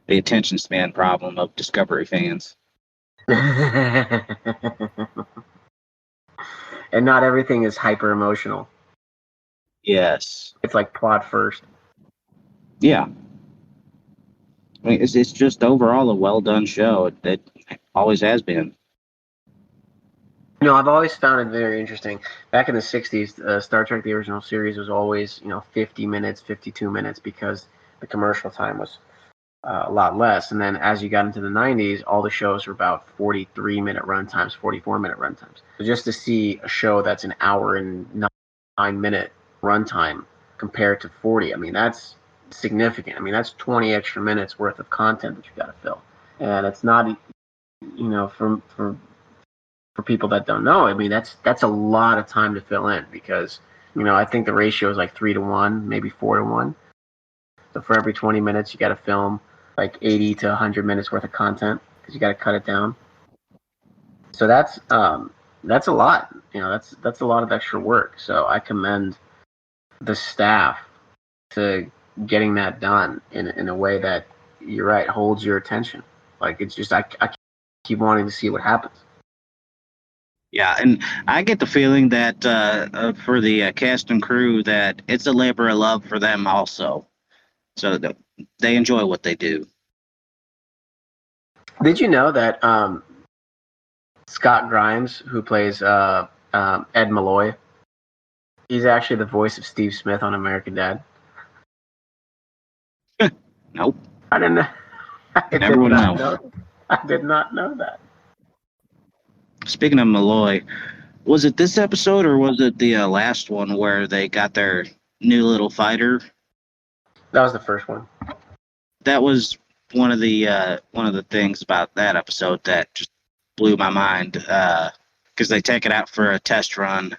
the attention span problem of Discovery fans. And not everything is hyper emotional. Yes. It's like plot first. Yeah. I mean, it's just overall a well done show. It always has been. I've always found it very interesting. Back in the 60s, Star Trek, the original series, was always, 50 minutes, 52 minutes, because the commercial time was a lot less. And then as you got into the 90s, all the shows were about 43-minute runtimes, 44-minute runtimes. So just to see a show that's an hour and 9-minute runtime compared to 40, I mean, that's significant. I mean, that's 20 extra minutes worth of content that you got to fill. And it's not, for people that don't know, I mean, that's a lot of time to fill in because, I think the ratio is like 3-to-1, maybe 4-to-1. So for every 20 minutes, you got to film like 80 to 100 minutes worth of content because you got to cut it down. So that's a lot. That's a lot of extra work. So I commend the staff to getting that done in a way that, you're right, holds your attention. Like, it's just I keep wanting to see what happens. Yeah, and I get the feeling that for the cast and crew that it's a labor of love for them also. So they enjoy what they do. Did you know that Scott Grimes, who plays Ed Malloy, he's actually the voice of Steve Smith on American Dad? Nope. I didn't know. Never would know. I did not know that. Speaking of Malloy, was it this episode or was it the last one where they got their new little fighter? That was the first one. That was one of the things about that episode that just blew my mind because they take it out for a test run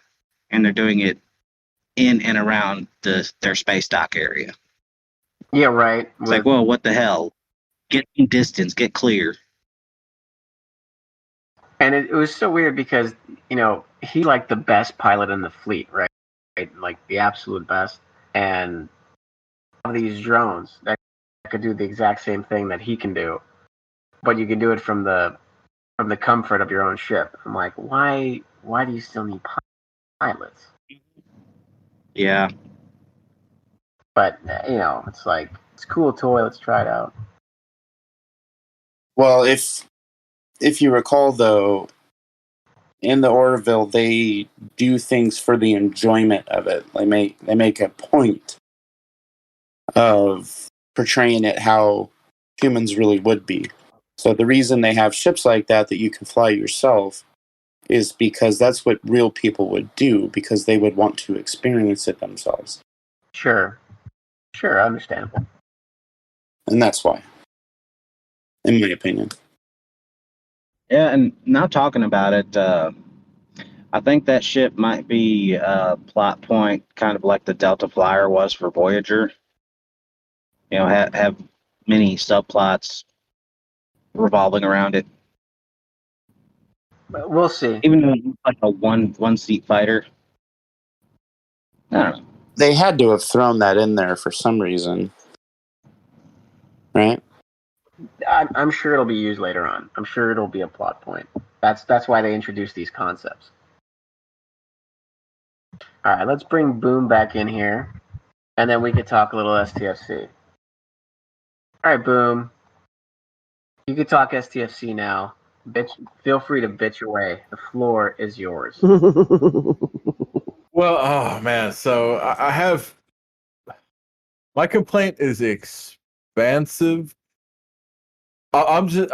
and they're doing it in and around their space dock area. Yeah, right. It's like, well, what the hell? Get some distance, get clear. And it was so weird because, he's like the best pilot in the fleet, right? Like the absolute best. And these drones that could do the exact same thing that he can do, but you can do it from the comfort of your own ship. I'm like, why do you still need pilots? Yeah. But, it's like, it's a cool toy. Let's try it out. Well, if you recall, though, in the Orville, they do things for the enjoyment of it. They make a point of portraying it how humans really would be. So the reason they have ships like that you can fly yourself is because that's what real people would do, because they would want to experience it themselves. Sure, understandable. And that's why, in my opinion. Yeah, and now talking about it, I think that ship might be a plot point, kind of like the Delta Flyer was for Voyager. Have many subplots revolving around it. But we'll see. Even though it's like a one seat fighter. I don't know. They had to have thrown that in there for some reason, right? I'm sure it'll be used later on. I'm sure it'll be a plot point. That's why they introduced these concepts. All right, let's bring Boom back in here, and then we could talk a little STFC. All right, Boom. You could talk STFC now. Bitch, feel free to bitch away. The floor is yours. Well, oh man, so I have my complaint is expansive. I'm just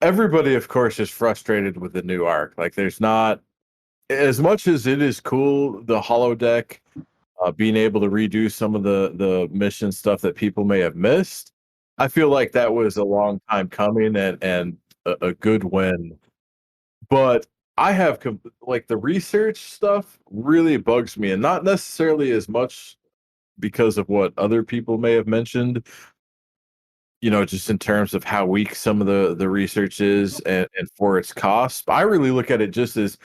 everybody, of course, is frustrated with the new arc. Like, there's not as much as it is cool. The holodeck, being able to redo some of the mission stuff that people may have missed. I feel like that was a long time coming and a good win. But I have like the research stuff really bugs me, and not necessarily as much because of what other people may have mentioned. Just in terms of how weak some of the research is and for its cost. I really look at it just as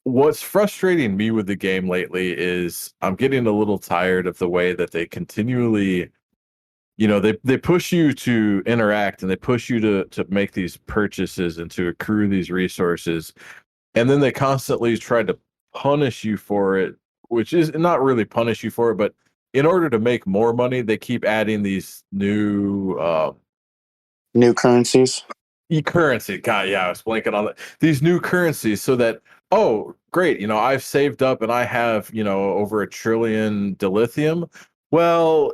what's frustrating me with the game lately is I'm getting a little tired of the way that they continually, they push you to interact and they push you to make these purchases and to accrue these resources. And then they constantly try to punish you for it, which is not really punish you for it, but in order to make more money, they keep adding these new currencies. E-currency. God, yeah, I was blanking on that. These new currencies so that, oh, great, I've saved up and I have, over 1 trillion dilithium. Well,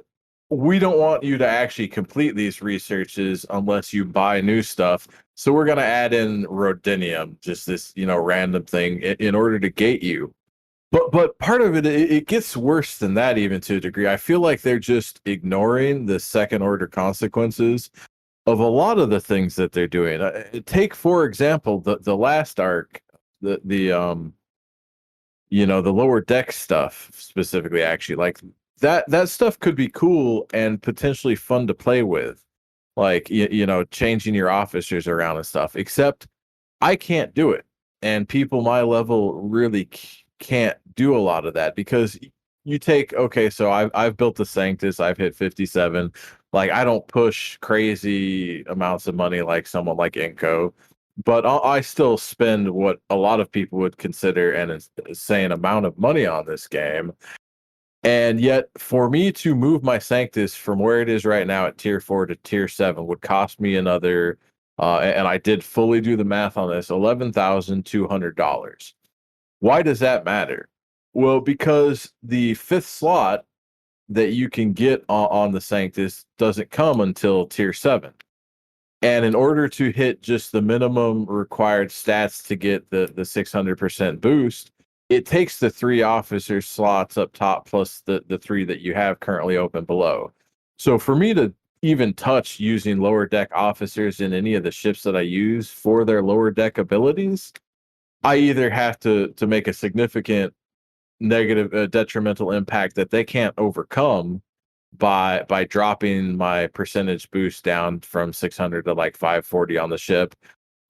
we don't want you to actually complete these researches unless you buy new stuff. So we're going to add in rhodinium, just this, random thing in order to gate you. But part of it gets worse than that, even to a degree. I feel like they're just ignoring the second order consequences of a lot of the things that they're doing. Take, for example, the last arc, the lower deck stuff specifically, actually, like that stuff could be cool and potentially fun to play with, like changing your officers around and stuff, except I can't do it, and people my level really can't do a lot of that, because you take, okay, so I've built the Sanctus, I've hit 57, like I don't push crazy amounts of money like someone like Inco, but I still spend what a lot of people would consider an insane amount of money on this game. And yet, for me to move my Sanctus from where it is right now at tier 4 to tier 7 would cost me another, and I did fully do the math on this, $11,200. Why does that matter? Well, because the 5th slot that you can get on the Sanctus doesn't come until tier 7. And in order to hit just the minimum required stats to get the 600% boost, it takes the 3 officer slots up top plus the 3 that you have currently open below. So for me to even touch using lower deck officers in any of the ships that I use for their lower deck abilities, I either have to make a significant negative detrimental impact that they can't overcome by dropping my percentage boost down from 600 to like 540 on the ship,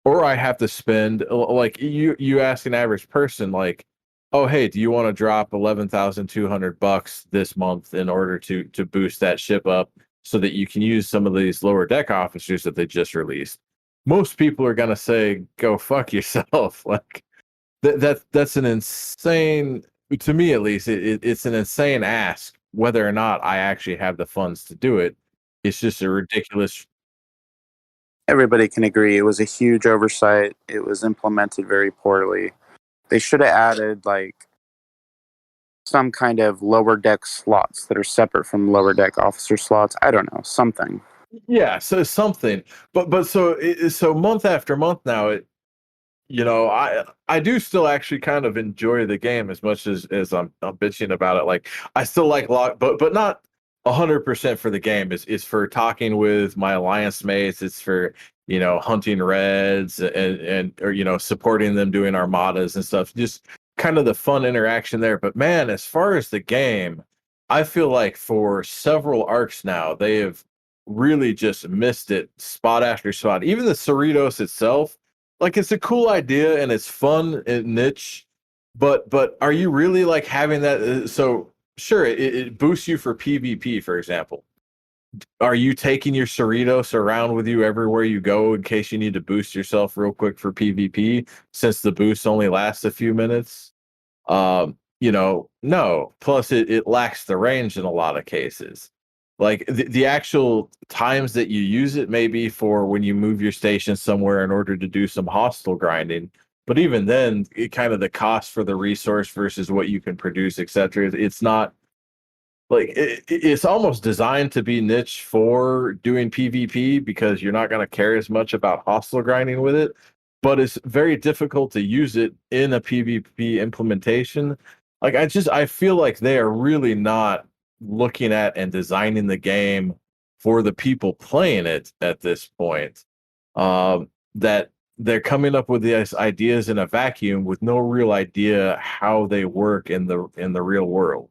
or I have to spend, like, you ask an average person, like, oh hey, do you want to drop $11,200 this month in order to boost that ship up so that you can use some of these lower deck officers that they just released? Most people are gonna say, go fuck yourself. Like that's an insane, to me at least, it's an insane ask. Whether or not I actually have the funds to do it, it's just a ridiculous. Everybody can agree it was a huge oversight. It was implemented very poorly. They should have added like some kind of lower deck slots that are separate from lower deck officer slots. I don't know, something. Yeah, so something, but so month after month now, I do still actually kind of enjoy the game as much as I'm bitching about it. Like, I still like log, but not 100% for the game. Is for talking with my alliance mates. It's for hunting reds and or supporting them doing armadas and stuff. Just kind of the fun interaction there. But man, as far as the game, I feel like for several arcs now they have really just missed it spot after spot. Even the Cerritos itself, like, it's a cool idea and it's fun and niche, but are you really like having that? So sure, it boosts you for PvP, for example. Are you taking your Cerritos around with you everywhere you go in case you need to boost yourself real quick for PvP, since the boost only lasts a few minutes? No. Plus, it lacks the range in a lot of cases. Like the actual times that you use it may be for when you move your station somewhere in order to do some hostile grinding. But even then, kind of the cost for the resource versus what you can produce, etc. It's not like it's almost designed to be niche for doing PvP, because you're not going to care as much about hostile grinding with it. But it's very difficult to use it in a PvP implementation. Like, I feel like they are really not looking at and designing the game for the people playing it at this point. That they're coming up with these ideas in a vacuum with no real idea how they work in the real world.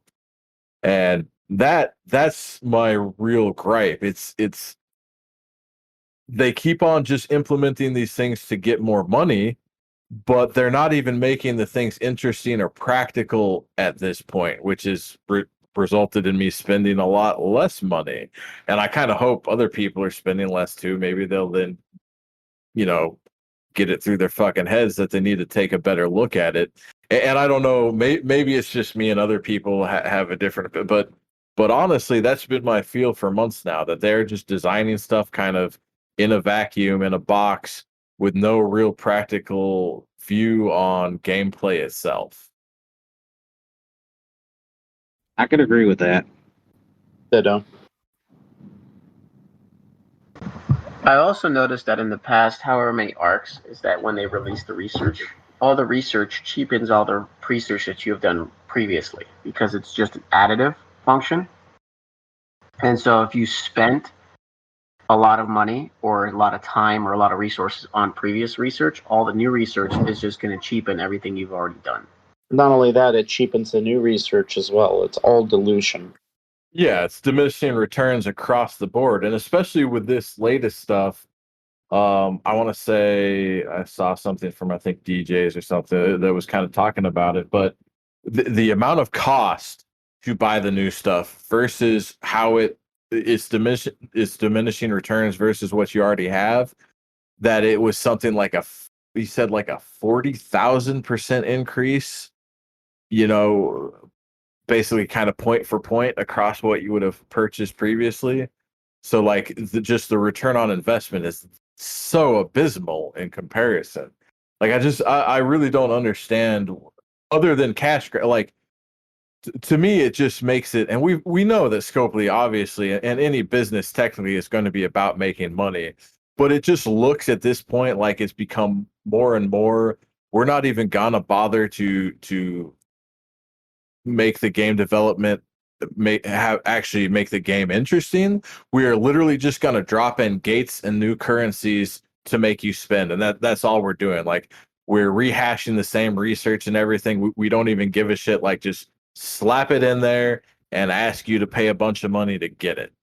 And that's my real gripe. It's they keep on just implementing these things to get more money, but they're not even making the things interesting or practical at this point, which is resulted in me spending a lot less money. And I kind of hope other people are spending less too. Maybe they'll then, get it through their fucking heads that they need to take a better look at it. And I don't know, maybe it's just me and other people have a different, but honestly, that's been my feel for months now, that they're just designing stuff kind of in a vacuum, in a box, with no real practical view on gameplay itself. I could agree with that. Ditto. I also noticed that in the past, however many arcs, is that when they release the research, all the research cheapens all the research that you have done previously because it's just an additive function. And so if you spent a lot of money or a lot of time or a lot of resources on previous research, all the new research is just going to cheapen everything you've already done. Not only that, it cheapens the new research as well. It's all dilution. Yeah, it's diminishing returns across the board, and especially with this latest stuff. I want to say I saw something from I think DJs or something that was kind of talking about it, but the amount of cost to buy the new stuff versus how it's diminishing returns versus what you already have. That it was something like he said like a 40,000% increase. You know, basically kind of point for point across what you would have purchased previously. So like just the return on investment is so abysmal in comparison. Like I really don't understand other than cash. Like to me, it just makes it, and we know that Scopely obviously and any business technically is going to be about making money, but it just looks at this point like it's become more and more. We're not even gonna bother to make the game development actually make the game interesting. We are literally just going to drop in gates and new currencies to make you spend, and that's all we're doing. Like we're rehashing the same research and everything. We don't even give a shit. Like just slap it in there and ask you to pay a bunch of money to get it.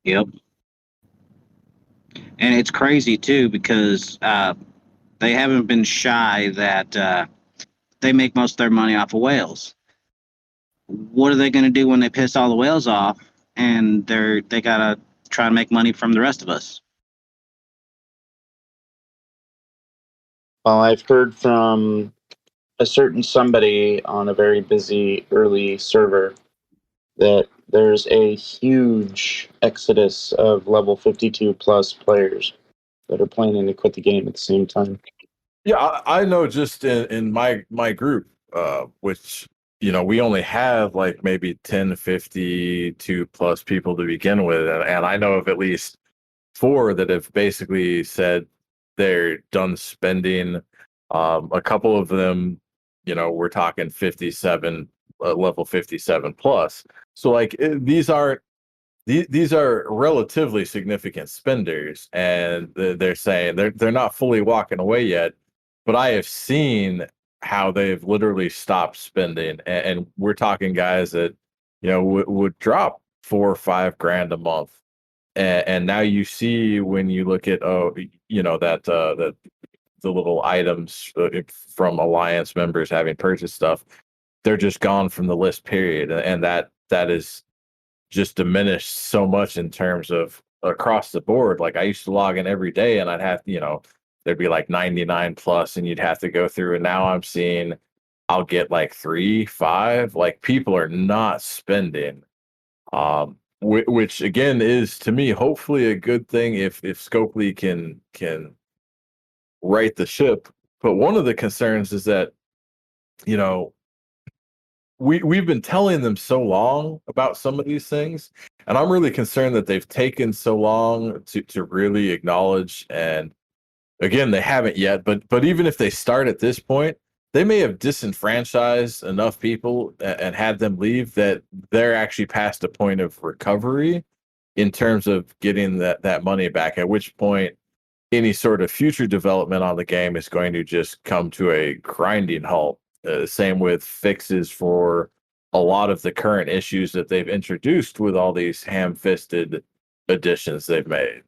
Yep. And it's crazy too because they haven't been shy that they make most of their money off of whales. What are they going to do when they piss all the whales off and they gotta try to make money from the rest of us? Well, I've heard from a certain somebody on a very busy early server that there's a huge exodus of level 52 plus players that are planning to quit the game at the same time. Yeah, I know just in my group, which, you know, we only have like maybe 10, 52 plus people to begin with. And I know of at least 4 that have basically said they're done spending. A couple of them, you know, we're talking 57, level 57 plus. So like these are relatively significant spenders, and they're saying they're not fully walking away yet, but I have seen how they've literally stopped spending, and we're talking guys that, you know, would drop 4 or 5 grand a month, and now you see when you look at you know that the little items from Alliance members having purchased stuff, they're just gone from the list period, and that is just diminished so much in terms of across the board. Like I used to log in every day and I'd have, you know, there'd be like 99 plus and you'd have to go through. And now I'm seeing I'll get like 3, 5, like people are not spending, which again is to me, hopefully a good thing if Scopely can right the ship. But one of the concerns is that, you know, we've been telling them so long about some of these things, and I'm really concerned that they've taken so long to really acknowledge. And again, they haven't yet, but even if they start at this point, they may have disenfranchised enough people and had them leave that they're actually past a point of recovery in terms of getting that money back, at which point any sort of future development on the game is going to just come to a grinding halt. Same with fixes for a lot of the current issues that they've introduced with all these ham-fisted additions they've made.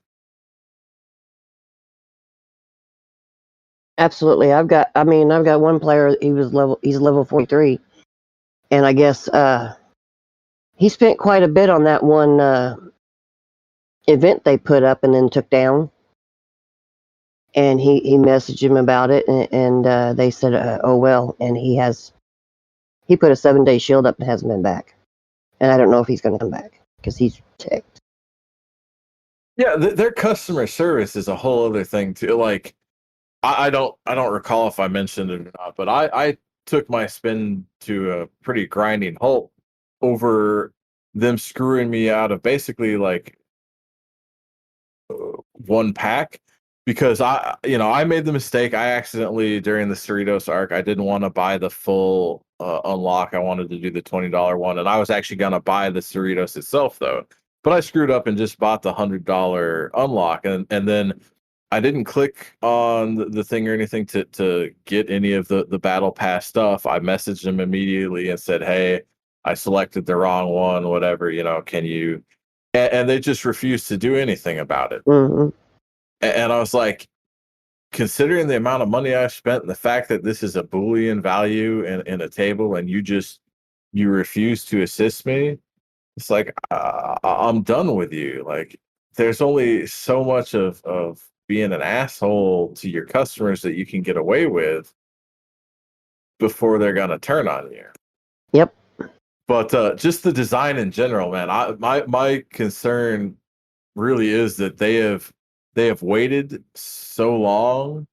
Absolutely. I've got one player, he's level 43. And I guess he spent quite a bit on that one event they put up and then took down. And he messaged him about it, and they said, oh well. And he put a 7-day shield up and hasn't been back. And I don't know if he's going to come back because he's ticked. Yeah, their customer service is a whole other thing too. Like, I don't recall if I mentioned it or not, but I took my spin to a pretty grinding halt over them screwing me out of basically like one pack, because I made the mistake. I accidentally, during the Cerritos arc, I didn't want to buy the full unlock. I wanted to do the $20 one, and I was actually gonna buy the Cerritos itself though. But I screwed up and just bought the $100 unlock, and then I didn't click on the thing or anything to get any of the battle pass stuff. I messaged them immediately and said, "Hey, I selected the wrong one. Whatever, can you?" And they just refused to do anything about it. Mm-hmm. And I was like, considering the amount of money I've spent and the fact that this is a Boolean value in a table, and you refuse to assist me, it's like, I'm done with you. Like, there's only so much of being an asshole to your customers that you can get away with before they're going to turn on you. Yep. But just the design in general, man, my concern really is that they have waited so long.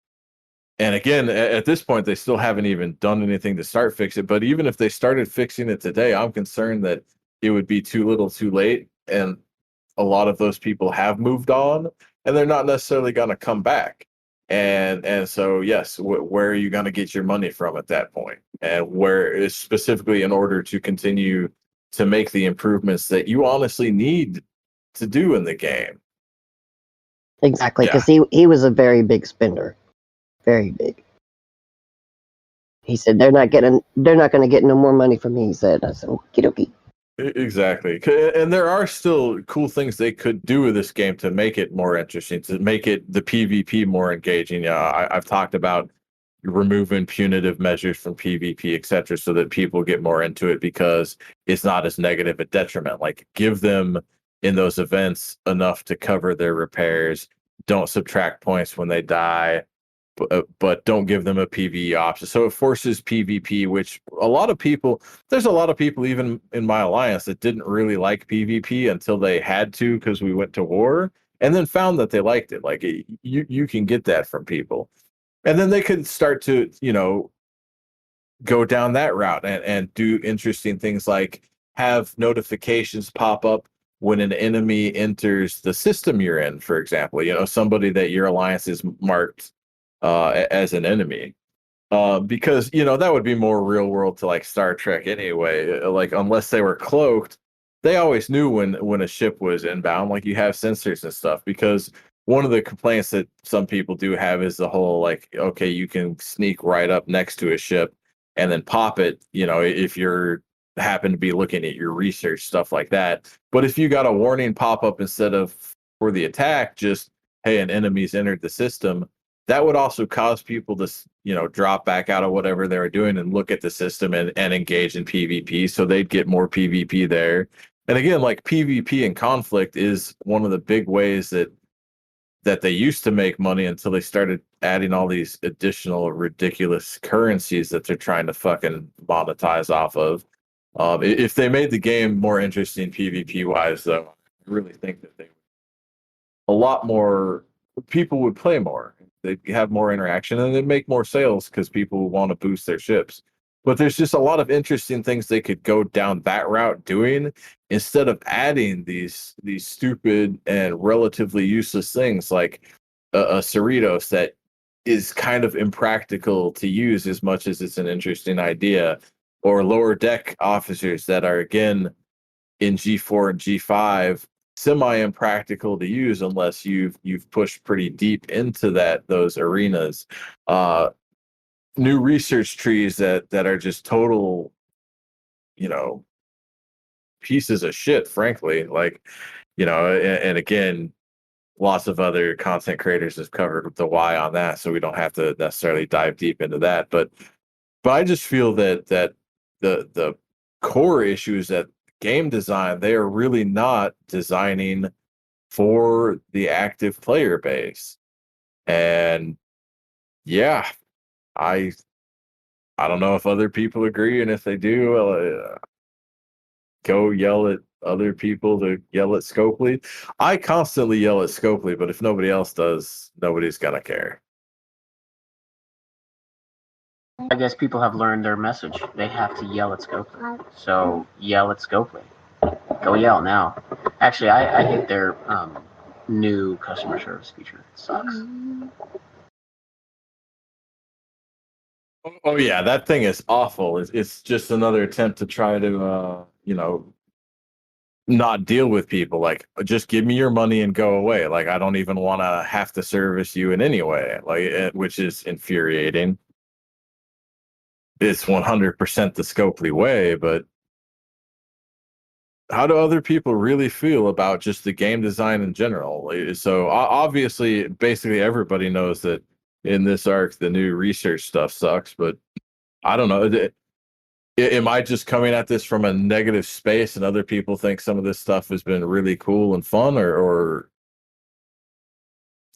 And again, at this point, they still haven't even done anything to start fix it. But even if they started fixing it today, I'm concerned that it would be too little too late. And a lot of those people have moved on, and they're not necessarily going to come back. And so, yes, where are you going to get your money from at that point? And where is specifically in order to continue to make the improvements that you honestly need to do in the game? Exactly, because he was a very big spender, very big. He said they're not going to get no more money from me. He said, I said, okie dokie. Exactly. And there are still cool things they could do with this game to make it more interesting, to make it the PvP more engaging. I've talked about removing punitive measures from PvP, etc., so that people get more into it because it's not as negative a detriment. Like, give them in those events enough to cover their repairs. Don't subtract points when they die, but don't give them a PvE option. So it forces PvP, which there's a lot of people even in my alliance that didn't really like PvP until they had to because we went to war, and then found that they liked it. Like, you can get that from people. And then they could start to, go down that route and do interesting things like have notifications pop up when an enemy enters the system you're in, for example. Somebody that your alliance is marked as an enemy, because that would be more real world to like Star Trek anyway. Like, unless they were cloaked, they always knew when a ship was inbound. Like, you have sensors and stuff, because one of the complaints that some people do have is the whole, like, okay, you can sneak right up next to a ship and then pop it, if you're happen to be looking at your research, stuff like that. But if you got a warning pop up instead of for the attack, just, hey, an enemy's entered the system, that would also cause people to, drop back out of whatever they were doing and look at the system and engage in PvP. So they'd get more PvP there. And again, like, PvP and conflict is one of the big ways that they used to make money until they started adding all these additional ridiculous currencies that they're trying to fucking monetize off of. If they made the game more interesting PvP wise, though, I really think that a lot more people would play more. They'd have more interaction, and they'd make more sales because people want to boost their ships. But there's just a lot of interesting things they could go down that route doing, instead of adding these stupid and relatively useless things like a Cerritos that is kind of impractical to use as much as it's an interesting idea, or lower deck officers that are, again, in G4 and G5, semi-impractical to use unless you've pushed pretty deep into those arenas. New research trees that are just total, pieces of shit, frankly. Like, and again, lots of other content creators have covered the why on that, so we don't have to necessarily dive deep into that. But I just feel that the core issues that game design, they are really not designing for the active player base. And yeah, I don't know if other people agree, and if they do, go yell at other people to yell at Scopely. I constantly yell at Scopely, but if nobody else does, nobody's gonna care. I guess people have learned their message. They have to yell at Scopely. So yell at Scopely. Go yell now. Actually, I hate their new customer service feature. It sucks. Oh yeah, that thing is awful. It's just another attempt to try to not deal with people. Like, just give me your money and go away. Like, I don't even want to have to service you in any way. Like, which is infuriating. It's 100% the Scopely way, but how do other people really feel about just the game design in general? So obviously, basically everybody knows that in this arc, the new research stuff sucks, but I don't know. Am I just coming at this from a negative space and other people think some of this stuff has been really cool and fun, or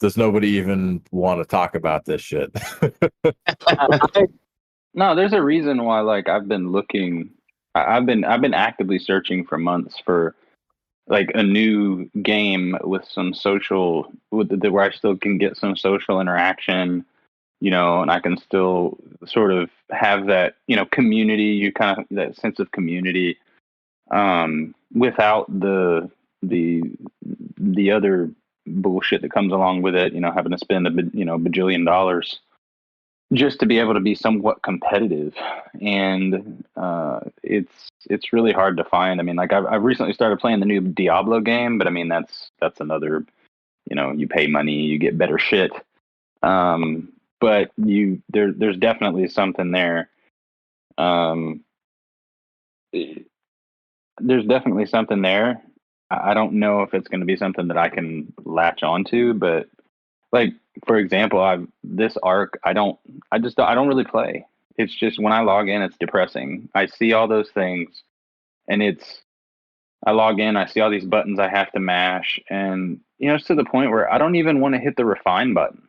does nobody even want to talk about this shit? No, there's a reason why. Like, I've been looking. I've been actively searching for months for like a new game with some social, where I still can get some social interaction, and I can still sort of have that, community. You kind of that sense of community, without the other bullshit that comes along with it. Having to spend bajillion dollars just to be able to be somewhat competitive, and it's really hard to find. I mean, like, I've recently started playing the new Diablo game, but I mean that's another, you pay money, you get better shit. But there's definitely something there. There's definitely something there. I don't know if it's going to be something that I can latch onto, but like, for example, this arc, I don't really play. It's just when I log in, it's depressing. I see all those things, and I log in, I see all these buttons I have to mash, and it's to the point where I don't even want to hit the refine button.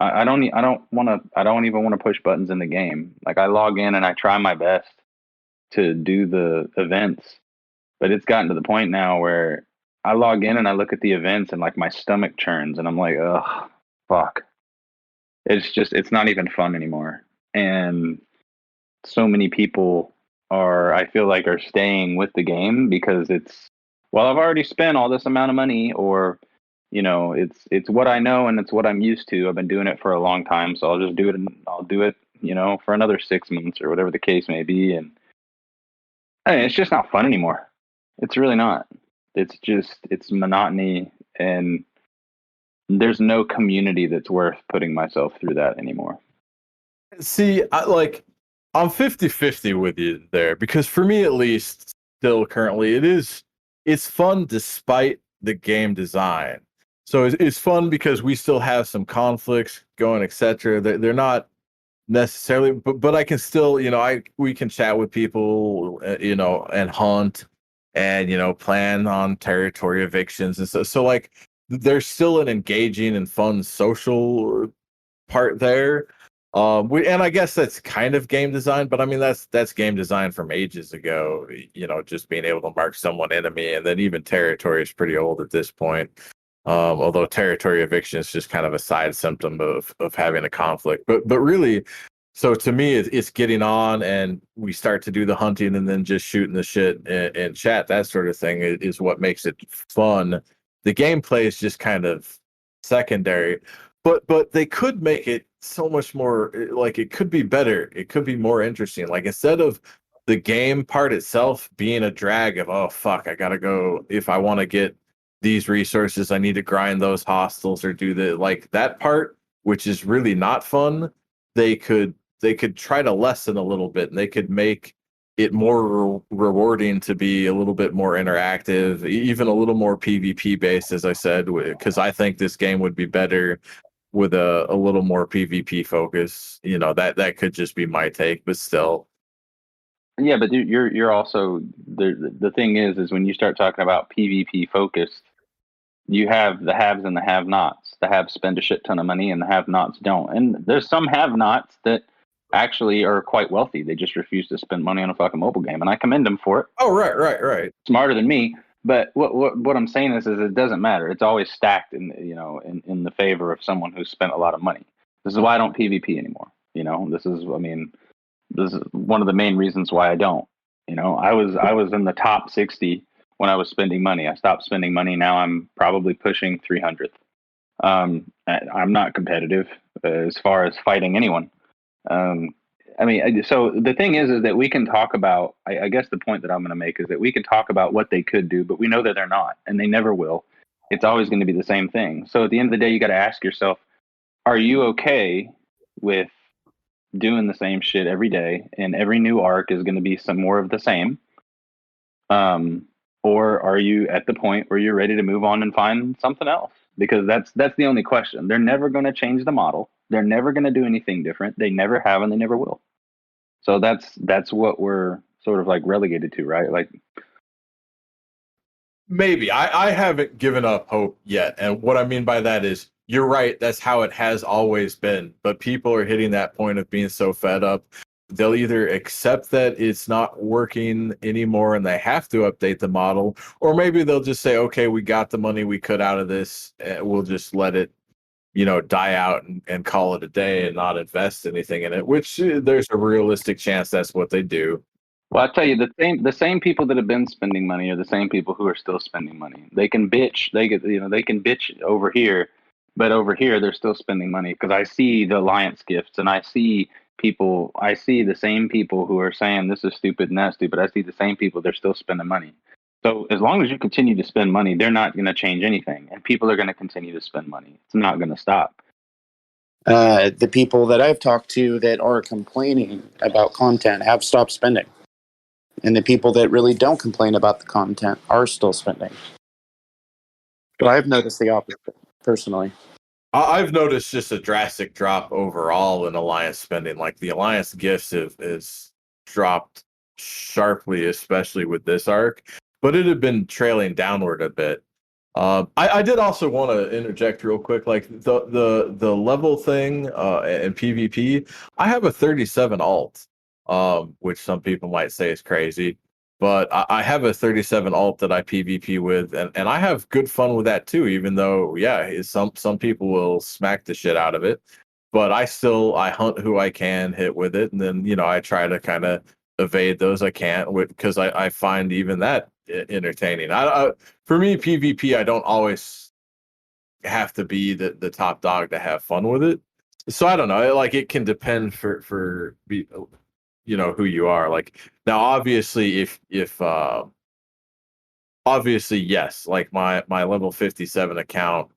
I don't even want to push buttons in the game. Like, I log in and I try my best to do the events, but it's gotten to the point now where I log in and I look at the events and like my stomach churns and I'm like, ugh, fuck. It's not even fun anymore. And so many people I feel like are staying with the game because I've already spent all this amount of money, or, it's what I know and it's what I'm used to. I've been doing it for a long time, so I'll just do it, and I'll do it, for another 6 months or whatever the case may be. And I mean, it's just not fun anymore. It's really not. It's monotony, and there's no community that's worth putting myself through that anymore. See, I'm 50-50 with you there, because for me, at least, still currently, it's fun despite the game design. So it's fun because we still have some conflicts going, etc. They're not necessarily, but I can still, we can chat with people, and hunt, and plan on territory evictions and stuff. So like, there's still an engaging and fun social part there. And I guess that's kind of game design, but I mean that's game design from ages ago. Just being able to mark someone enemy, and then even territory is pretty old at this point. Although territory eviction is just kind of a side symptom of having a conflict. But really, so to me, it's getting on, and we start to do the hunting, and then just shooting the shit and chat. That sort of thing is what makes it fun. The gameplay is just kind of secondary. But they could make it so much more, like, it could be better. It could be more interesting. Like, instead of the game part itself being a drag of, oh fuck, I gotta go, if I want to get these resources, I need to grind those hostels or do that part, which is really not fun. They could try to lessen a little bit, and they could make it more rewarding to be a little bit more interactive, even a little more PvP based, as I said, because I think this game would be better with a little more PvP focus. That could just be my take, but still. Yeah, but you're also, the thing is when you start talking about PvP focused, you have the haves and the have-nots. The haves spend a shit ton of money, and the have-nots don't. And there's some have-nots that actually are quite wealthy. They just refuse to spend money on a fucking mobile game, and I commend them for it. Oh, right. Smarter than me. But what I'm saying is it doesn't matter. It's always stacked in the favor of someone who's spent a lot of money. This is why I don't PvP anymore. This is one of the main reasons why I don't. I was in the top 60 when I was spending money. I stopped spending money. Now I'm probably pushing 300th. I'm not competitive as far as fighting anyone. So the thing is that we can talk about, I guess the point that I'm going to make is that we can talk about what they could do, but we know that they're not, and they never will. It's always going to be the same thing. So at the end of the day, you got to ask yourself, are you okay with doing the same shit every day, and every new arc is going to be some more of the same? Or are you at the point where you're ready to move on and find something else? Because that's the only question. They're never going to change the model. They're never going to do anything different. They never have, and they never will. So that's what we're sort of like relegated to, right? Like, maybe I haven't given up hope yet, and what I mean by that is you're right. That's how it has always been. But people are hitting that point of being so fed up. They'll either accept that it's not working anymore and they have to update the model, or maybe they'll just say, okay, we got the money we could out of this. We'll just let it, die out and call it a day and not invest anything in it, which there's a realistic chance that's what they do. well, I tell you, the same people that have been spending money are the same people who are still spending money. They can bitch, they can bitch over here, but over here they're still spending money, because I see the alliance gifts and I see the same people who are saying this is stupid and that's stupid. I see the same people, they're still spending money. So as long as you continue to spend money, they're not going to change anything, and people are going to continue to spend money. It's not going to stop. The people that I've talked to that are complaining about content have stopped spending. And the people that really don't complain about the content are still spending. But I've noticed the opposite, personally. I've noticed just a drastic drop overall in Alliance spending. Like the Alliance gifts has dropped sharply, especially with this arc, but it had been trailing downward a bit. I did also want to interject real quick, like the level thing in PvP. I have a 37 alt, which some people might say is crazy. But I have a 37 alt that I PvP with, and I have good fun with that too, even though, some people will smack the shit out of it. But I hunt who I can hit with it, and then, I try to kind of evade those I can't, because I find even that entertaining. For me, PvP, I don't always have to be the top dog to have fun with it. So I don't know, like it can depend for who you are. Like now, obviously, if obviously, yes, like my level 57 account,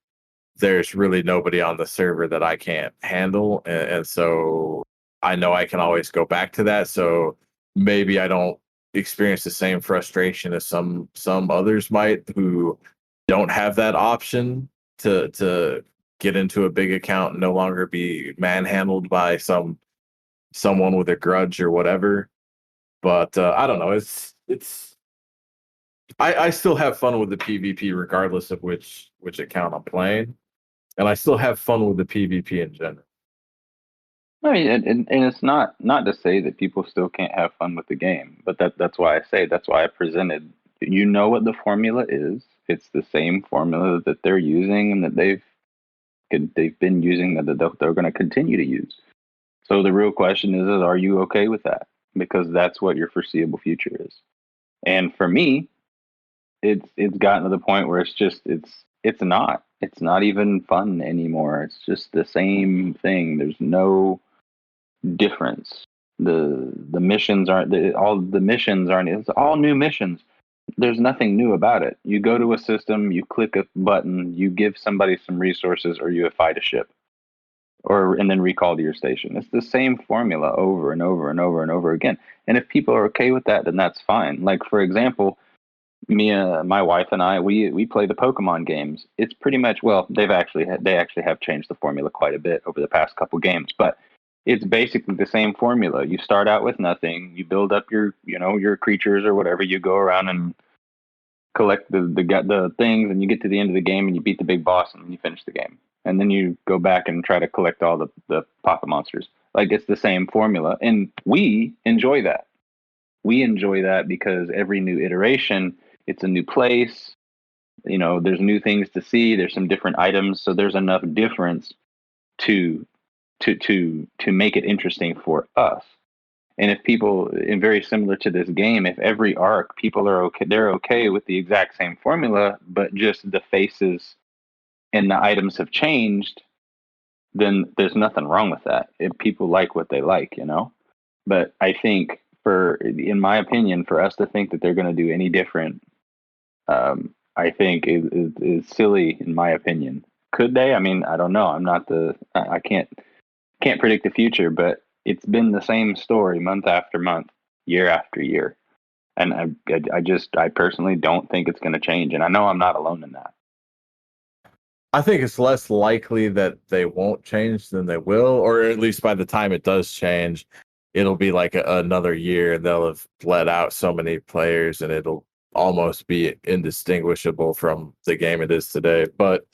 there's really nobody on the server that I can't handle, and so I know I can always go back to that. So maybe I don't experience the same frustration as some others might who don't have that option to get into a big account and no longer be manhandled by someone with a grudge or whatever. But I don't know. I still have fun with the PvP regardless of which account I'm playing, and I still have fun with the PvP in general. I mean, and it's not to say that people still can't have fun with the game, but that's why I presented. You know what the formula is. It's the same formula that they're using and that they've been using, that they're going to continue to use. So the real question is are you okay with that? Because that's what your foreseeable future is. And for me, it's gotten to the point where it's not even fun anymore. It's just the same thing. There's no difference. The missions aren't it's all new missions. There's nothing new about it. You go to a system, you click a button, you give somebody some resources, or you fight a ship, and then recall to your station. It's the same formula over and over and over and over again. And if people are okay with that, then that's fine. Like, for example, my wife and I, we play the Pokemon games. It's pretty much, well, they actually have changed the formula quite a bit over the past couple games, but it's basically the same formula. You start out with nothing, you build up your creatures or whatever, you go around and collect the things, and you get to the end of the game and you beat the big boss and you finish the game. And then you go back and try to collect all the pocket monsters. Like, it's the same formula. And we enjoy that. We enjoy that because every new iteration, it's a new place. There's new things to see. There's some different items. So there's enough difference to make it interesting for us. And if people, and very similar to this game, if every arc people are okay, they're okay with the exact same formula, but just the faces and the items have changed, then there's nothing wrong with that. If people like what they like, you know. But I think, in my opinion, for us to think that they're going to do any different, I think is silly, in my opinion. Could they? I mean, I don't know. I'm not I can't predict the future, but it's been the same story month after month, year after year. And I personally don't think it's going to change. And I know I'm not alone in that. I think it's less likely that they won't change than they will, or at least by the time it does change, it'll be like another year. They'll have let out so many players and it'll almost be indistinguishable from the game it is today. But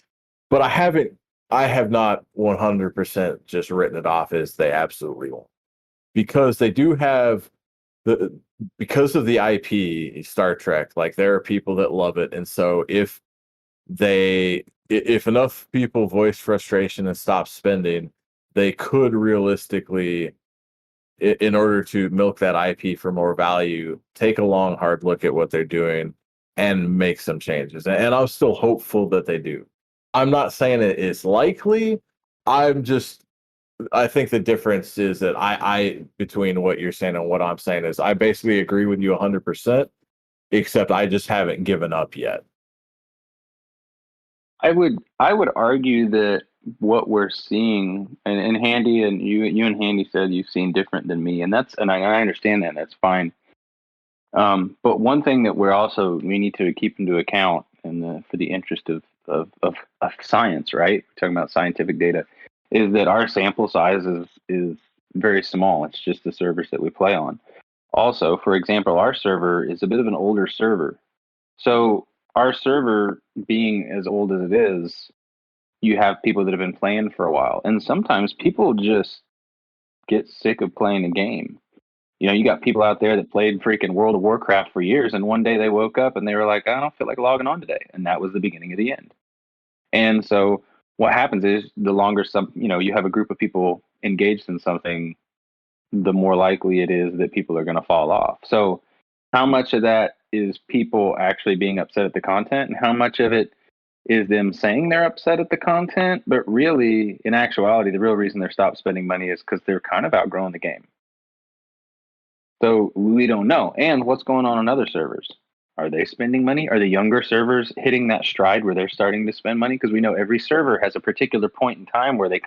I have not 100% just written it off as they absolutely won't, because they do have because of the IP Star Trek, like there are people that love it. And so if enough people voice frustration and stop spending, they could realistically, in order to milk that IP for more value, take a long, hard look at what they're doing and make some changes. And I'm still hopeful that they do. I'm not saying it is likely. I think the difference is that I between what you're saying and what I'm saying is I basically agree with you 100%, except I just haven't given up yet. I would argue that what we're seeing, and Handy, and you and Handy said you've seen different than me, and I understand that, that's fine. But one thing that we need to keep into account, and for the interest of science, right? We're talking about scientific data, is that our sample size is very small. It's just the servers that we play on. Also, for example, our server is a bit of an older server, so our server being as old as it is, you have people that have been playing for a while, and sometimes people just get sick of playing a game. You know, you got people out there that played freaking World of Warcraft for years, and one day they woke up and they were like, I don't feel like logging on today. And that was the beginning of the end. And so what happens is the longer you have a group of people engaged in something, the more likely it is that people are going to fall off. So how much of that is people actually being upset at the content, and how much of it is them saying they're upset at the content, but really, in actuality, the real reason they're stopped spending money is because they're kind of outgrowing the game. So we don't know. And what's going on other servers? Are they spending money? Are the younger servers hitting that stride where they're starting to spend money? Because we know every server has a particular point in time where they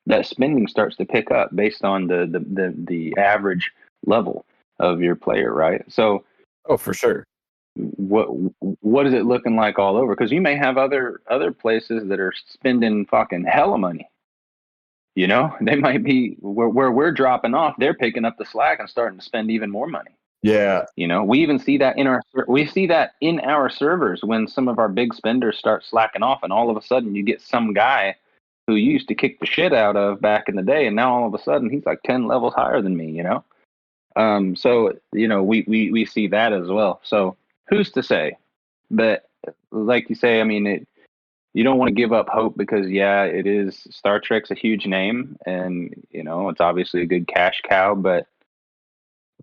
that spending starts to pick up based on the average level of your player, right? So, for sure. What is it looking like all over? Because you may have other places that are spending fucking hella money. You know, they might be where we're dropping off. They're picking up the slack and starting to spend even more money. Yeah. You know, we even see that in our servers when some of our big spenders start slacking off, and all of a sudden you get some guy who you used to kick the shit out of back in the day, and now all of a sudden he's like 10 levels higher than me, you know? So, you know, we see that as well. So who's to say? But like you say, I mean, you don't want to give up hope because, yeah, it is. Star Trek's a huge name, and, you know, it's obviously a good cash cow, but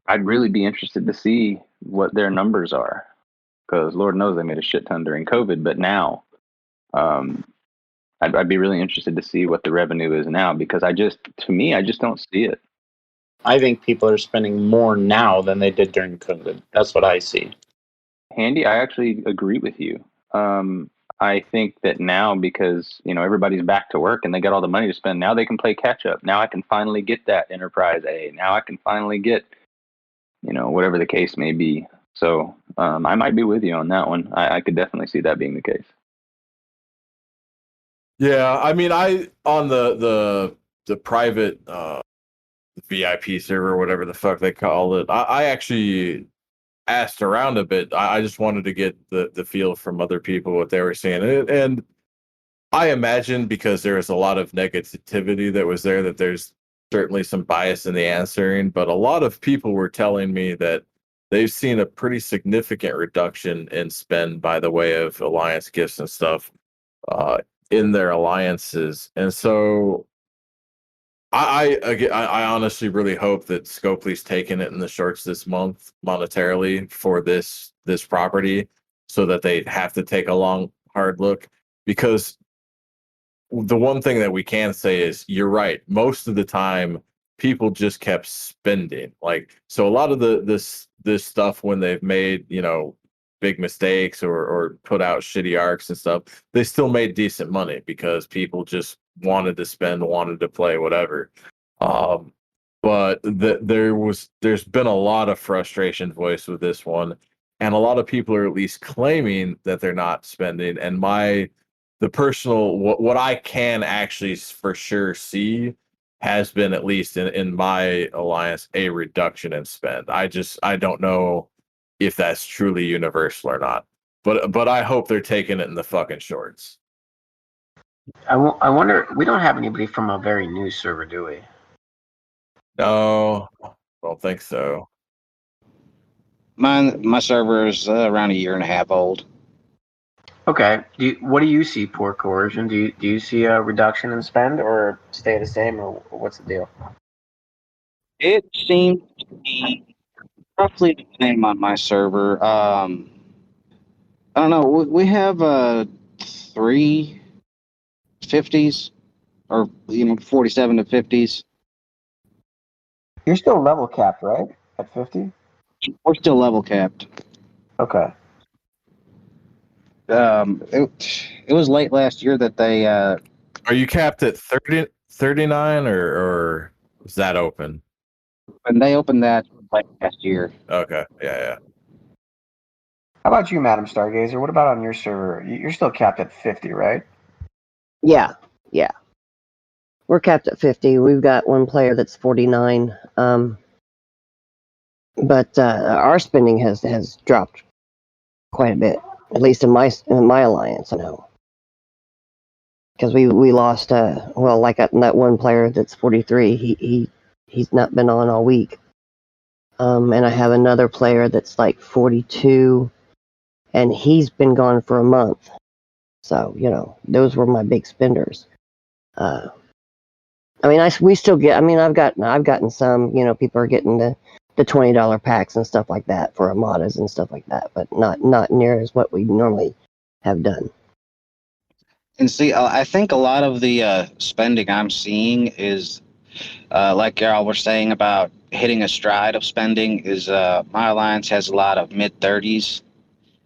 I'd really be interested to see what their numbers are, because Lord knows they made a shit ton during COVID, but now I'd be really interested to see what the revenue is now, because I just don't see it. I think people are spending more now than they did during COVID. That's what I see. Handy, I actually agree with you. I think that now, because, you know, everybody's back to work and they got all the money to spend, now they can play catch up. Now I can finally get that Enterprise A. Now I can finally get, you know, whatever the case may be. So I might be with you on that one. I could definitely see that being the case. Yeah, I mean, on the private VIP server, whatever the fuck they call it, I actually asked around a bit. I just wanted to get the feel from other people what they were seeing, and I imagine because there was a lot of negativity that was there, that there's certainly some bias in the answering, but a lot of people were telling me that they've seen a pretty significant reduction in spend by the way of alliance gifts and stuff in their alliances. And so I honestly really hope that Scopely's taking it in the shorts this month monetarily for this property, so that they have to take a long, hard look. Because the one thing that we can say is, you're right. Most of the time, people just kept spending. Like, so a lot of this stuff, when they've made, big mistakes or put out shitty arcs and stuff, they still made decent money because people just wanted to spend, wanted to play, whatever. But there's been a lot of frustration voiced with this one, and a lot of people are at least claiming that they're not spending. And the personal, what I can actually for sure see has been, at least in my alliance, a reduction in spend. I don't know if that's truly universal or not, but I hope they're taking it in the fucking shorts. I wonder, we don't have anybody from a very new server, do we? No, I don't think so. My server is around 1.5 years old. Okay. What do you see, PoorCoercion? Do you see a reduction in spend, or stay the same, or what's the deal? It seems to be roughly the same on my server. I don't know. We have 3 50s, or 47 to 50s. You're still level capped, right? At 50? We're still level capped. Okay. It was late last year that they. Are you capped at 39, or is that open? And they opened that like last year. Okay, yeah. How about you, MadamStarGazer? What about on your server? You're still capped at 50, right? Yeah. We're capped at 50. We've got one player that's 49. But our spending has dropped quite a bit, at least in my alliance, I know. Because we lost, like that one player that's 43, he's not been on all week. And I have another player that's like 42, and he's been gone for a month. So, those were my big spenders. We still get, I've gotten some, people are getting the $20 packs and stuff like that for Armadas and stuff like that, but not near as what we normally have done. And see, I think a lot of the spending I'm seeing is, like y'all were saying about hitting a stride of spending, is my alliance has a lot of mid-30s,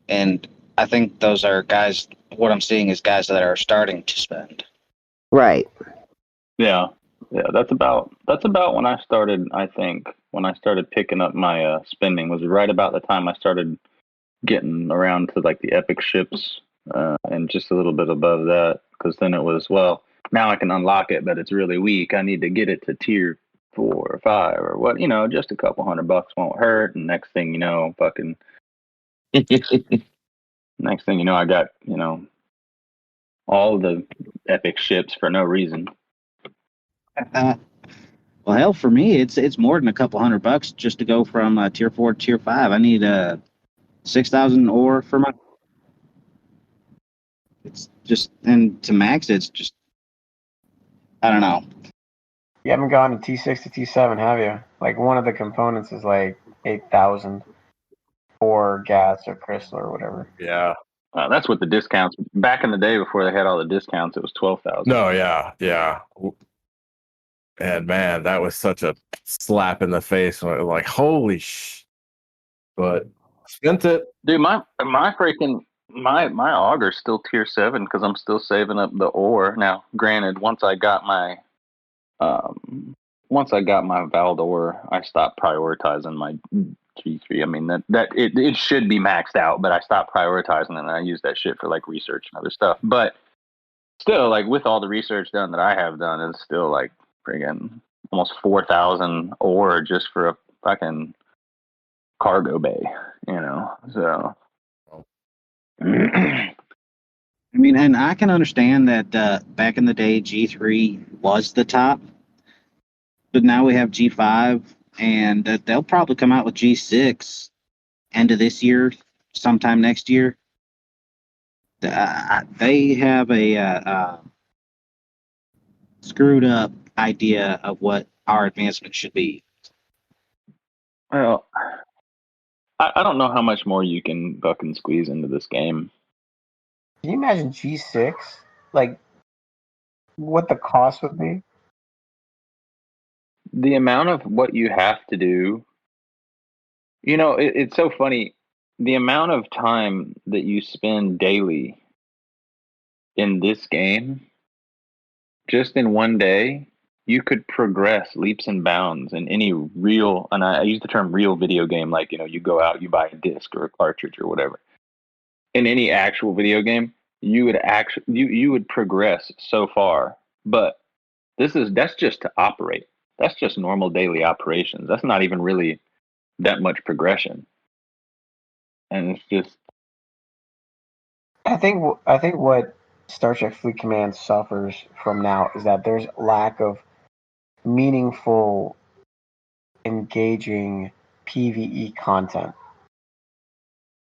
and I think those are guys, what I'm seeing is guys that are starting to spend. Right. Yeah, that's about when I started. I think when I started picking up my spending was right about the time I started getting around to like the epic ships, and just a little bit above that, because then it was, well, now I can unlock it, but it's really weak. I need to get it to tier 4 or 5 or what, just a couple $100 won't hurt. And next thing you know, fucking next thing you know, I got all the epic ships for no reason. Well, hell, for me, it's more than a couple $100 just to go from tier 4 to tier 5. I need 6,000 ore for my. It's just, and to max, it's just, I don't know. You haven't gone to T6 to T7, have you? Like, one of the components is like 8,000 for gas or crystal or whatever. Yeah. That's what the discounts back in the day before they had all the discounts. It was 12,000. No, yeah. And man, that was such a slap in the face. Like, holy sh! But spent it, dude. My freaking my auger's still tier 7 because I'm still saving up the ore. Now, granted, once I got my Valdor, I stopped prioritizing my G3. I mean that it should be maxed out, but I stopped prioritizing it, and I use that shit for like research and other stuff. But still, like, with all the research done that I have done, it's still like friggin' almost 4,000 ore just for a fucking cargo bay, so. I mean, and I can understand that back in the day, G3 was the top, but now we have G5, and they'll probably come out with G6 end of this year, sometime next year. They have a screwed up idea of what our advancement should be. Well, I don't know how much more you can buck and squeeze into this game. Can you imagine G6? Like, what the cost would be? The amount of what you have to do, it's so funny. The amount of time that you spend daily in this game, just in one day, you could progress leaps and bounds in any real, and I use the term real video game, like, you go out, you buy a disc or a cartridge or whatever. In any actual video game, you would progress so far. But that's just to operate. That's just normal daily operations. That's not even really that much progression. And it's just, I think what Star Trek Fleet Command suffers from now is that there's lack of meaningful, engaging PvE content.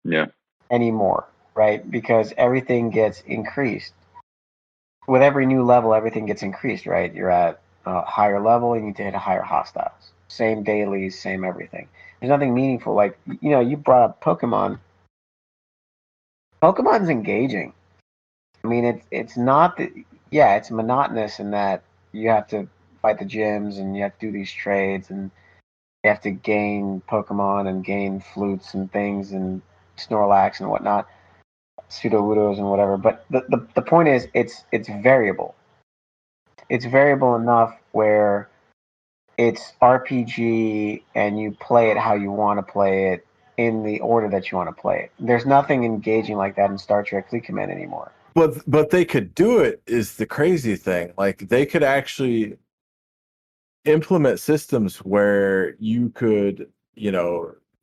yeah. Anymore, right? Because everything gets increased. With every new level, everything gets increased, right? You're at a higher level, you need to hit a higher hostiles. Same dailies, same everything. There's nothing meaningful. Like, you brought up Pokemon. Pokemon's engaging. I mean, it's not that, yeah, it's monotonous in that you have to fight the gyms and you have to do these trades and you have to gain Pokemon and gain flutes and things and Snorlax and whatnot, Pseudo-Wudos and whatever. But the point is, it's variable. It's variable enough where it's RPG and you play it how you want to play it in the order that you want to play it. There's nothing engaging like that in Star Trek Fleet Command anymore. But they could do it is the crazy thing. Like, they could actually implement systems where you could,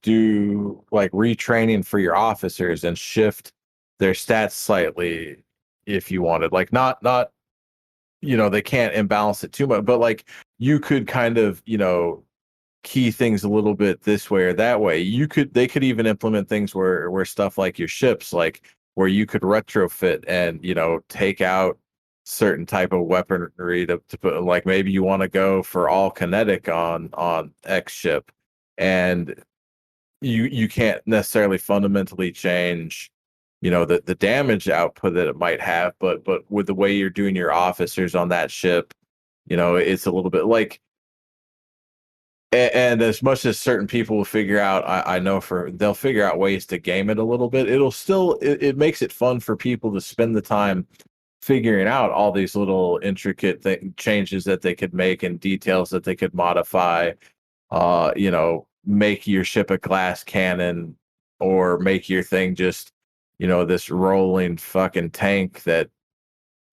do like retraining for your officers and shift their stats slightly if you wanted. Like, not they can't imbalance it too much, but like you could kind of, key things a little bit this way or that way. They could even implement things where stuff like your ships, like where you could retrofit and, take out certain type of weaponry to put, like maybe you want to go for all kinetic on X ship, and you can't necessarily fundamentally change the damage output that it might have, but with the way you're doing your officers on that ship, it's a little bit like, and as much as certain people will figure out, I know they'll figure out ways to game it a little bit, it makes it fun for people to spend the time figuring out all these little intricate changes that they could make and details that they could modify. Make your ship a glass cannon, or make your thing just, this rolling fucking tank that,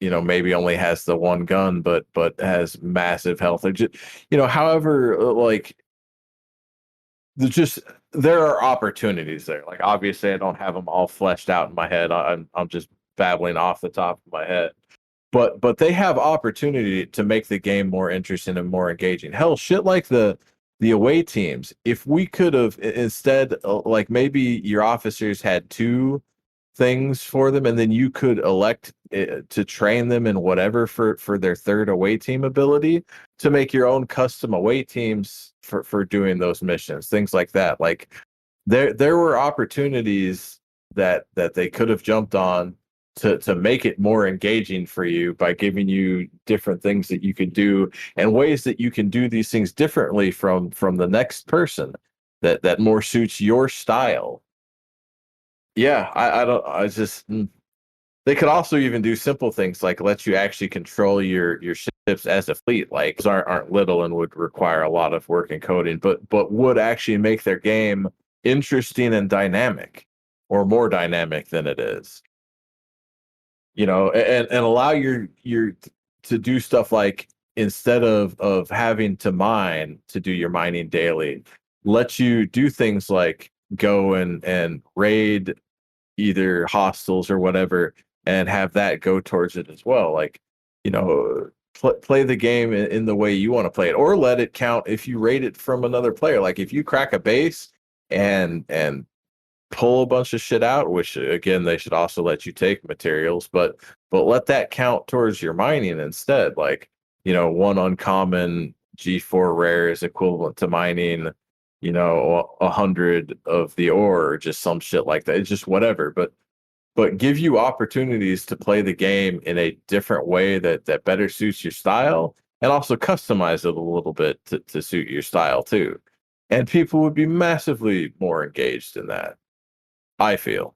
maybe only has the one gun, but has massive health. Or just, however, like, there are opportunities there. Like, obviously, I don't have them all fleshed out in my head. I'm just babbling off the top of my head. But they have opportunity to make the game more interesting and more engaging. Hell, shit like the away teams. If we could have instead, like, maybe your officers had 2 things for them, and then you could elect to train them in whatever for their third away team ability, to make your own custom away teams for doing those missions, things like that. Like, there were opportunities that they could have jumped on to make it more engaging for you by giving you different things that you could do and ways that you can do these things differently from the next person that more suits your style. Yeah, they could also even do simple things like let you actually control your ships as a fleet. Like, those aren't little and would require a lot of work and coding, but would actually make their game interesting and dynamic, or more dynamic than it is. And allow your to do stuff like, instead of having to mine to do your mining daily, let you do things like go and raid either hostels or whatever, and have that go towards it as well. Like, play the game in the way you want to play it, or let it count if you raid it from another player. Like, if you crack a base and pull a bunch of shit out, which again, they should also let you take materials, but let that count towards your mining instead. Like, one uncommon G4 rare is equivalent to mining 100 of the ore, or just some shit like that. It's just whatever, but give you opportunities to play the game in a different way that better suits your style, and also customize it a little bit to suit your style too. And people would be massively more engaged in that, I feel.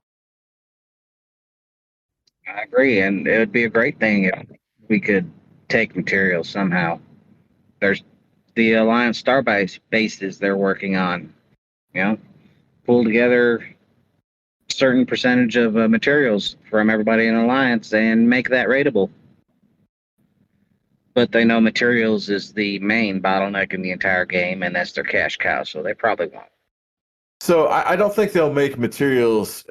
I agree, and it would be a great thing if we could take materials somehow. There's the Alliance Starbase bases they're working on. Pull together a certain percentage of materials from everybody in Alliance and make that rateable. But they know materials is the main bottleneck in the entire game, and that's their cash cow, so they probably won't. So I don't think they'll make materials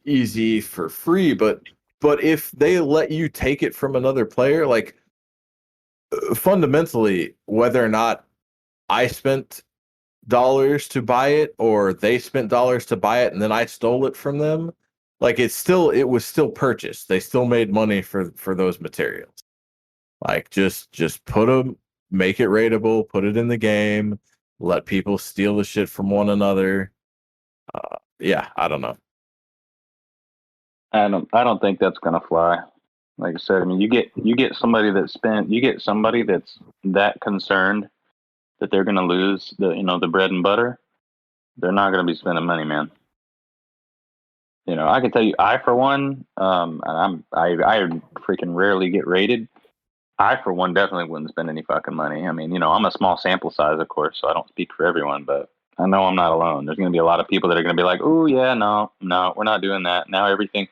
easy for free, but if they let you take it from another player, like fundamentally, whether or not I spent dollars to buy it or they spent dollars to buy it and then I stole it from them, like it was still purchased. They still made money for those materials. Like just make it rateable, put it in the game, let people steal the shit from one another. Yeah, I don't know. I don't think that's gonna fly. Like I said, I mean, you get somebody that's that concerned that they're gonna lose the bread and butter. They're not gonna be spending money, man. I can tell you, I for one, and I freaking rarely get rated. I for one definitely wouldn't spend any fucking money. I mean, I'm a small sample size, of course, so I don't speak for everyone, but I know I'm not alone. There's going to be a lot of people that are going to be like, "Oh yeah, no, we're not doing that." Now everything,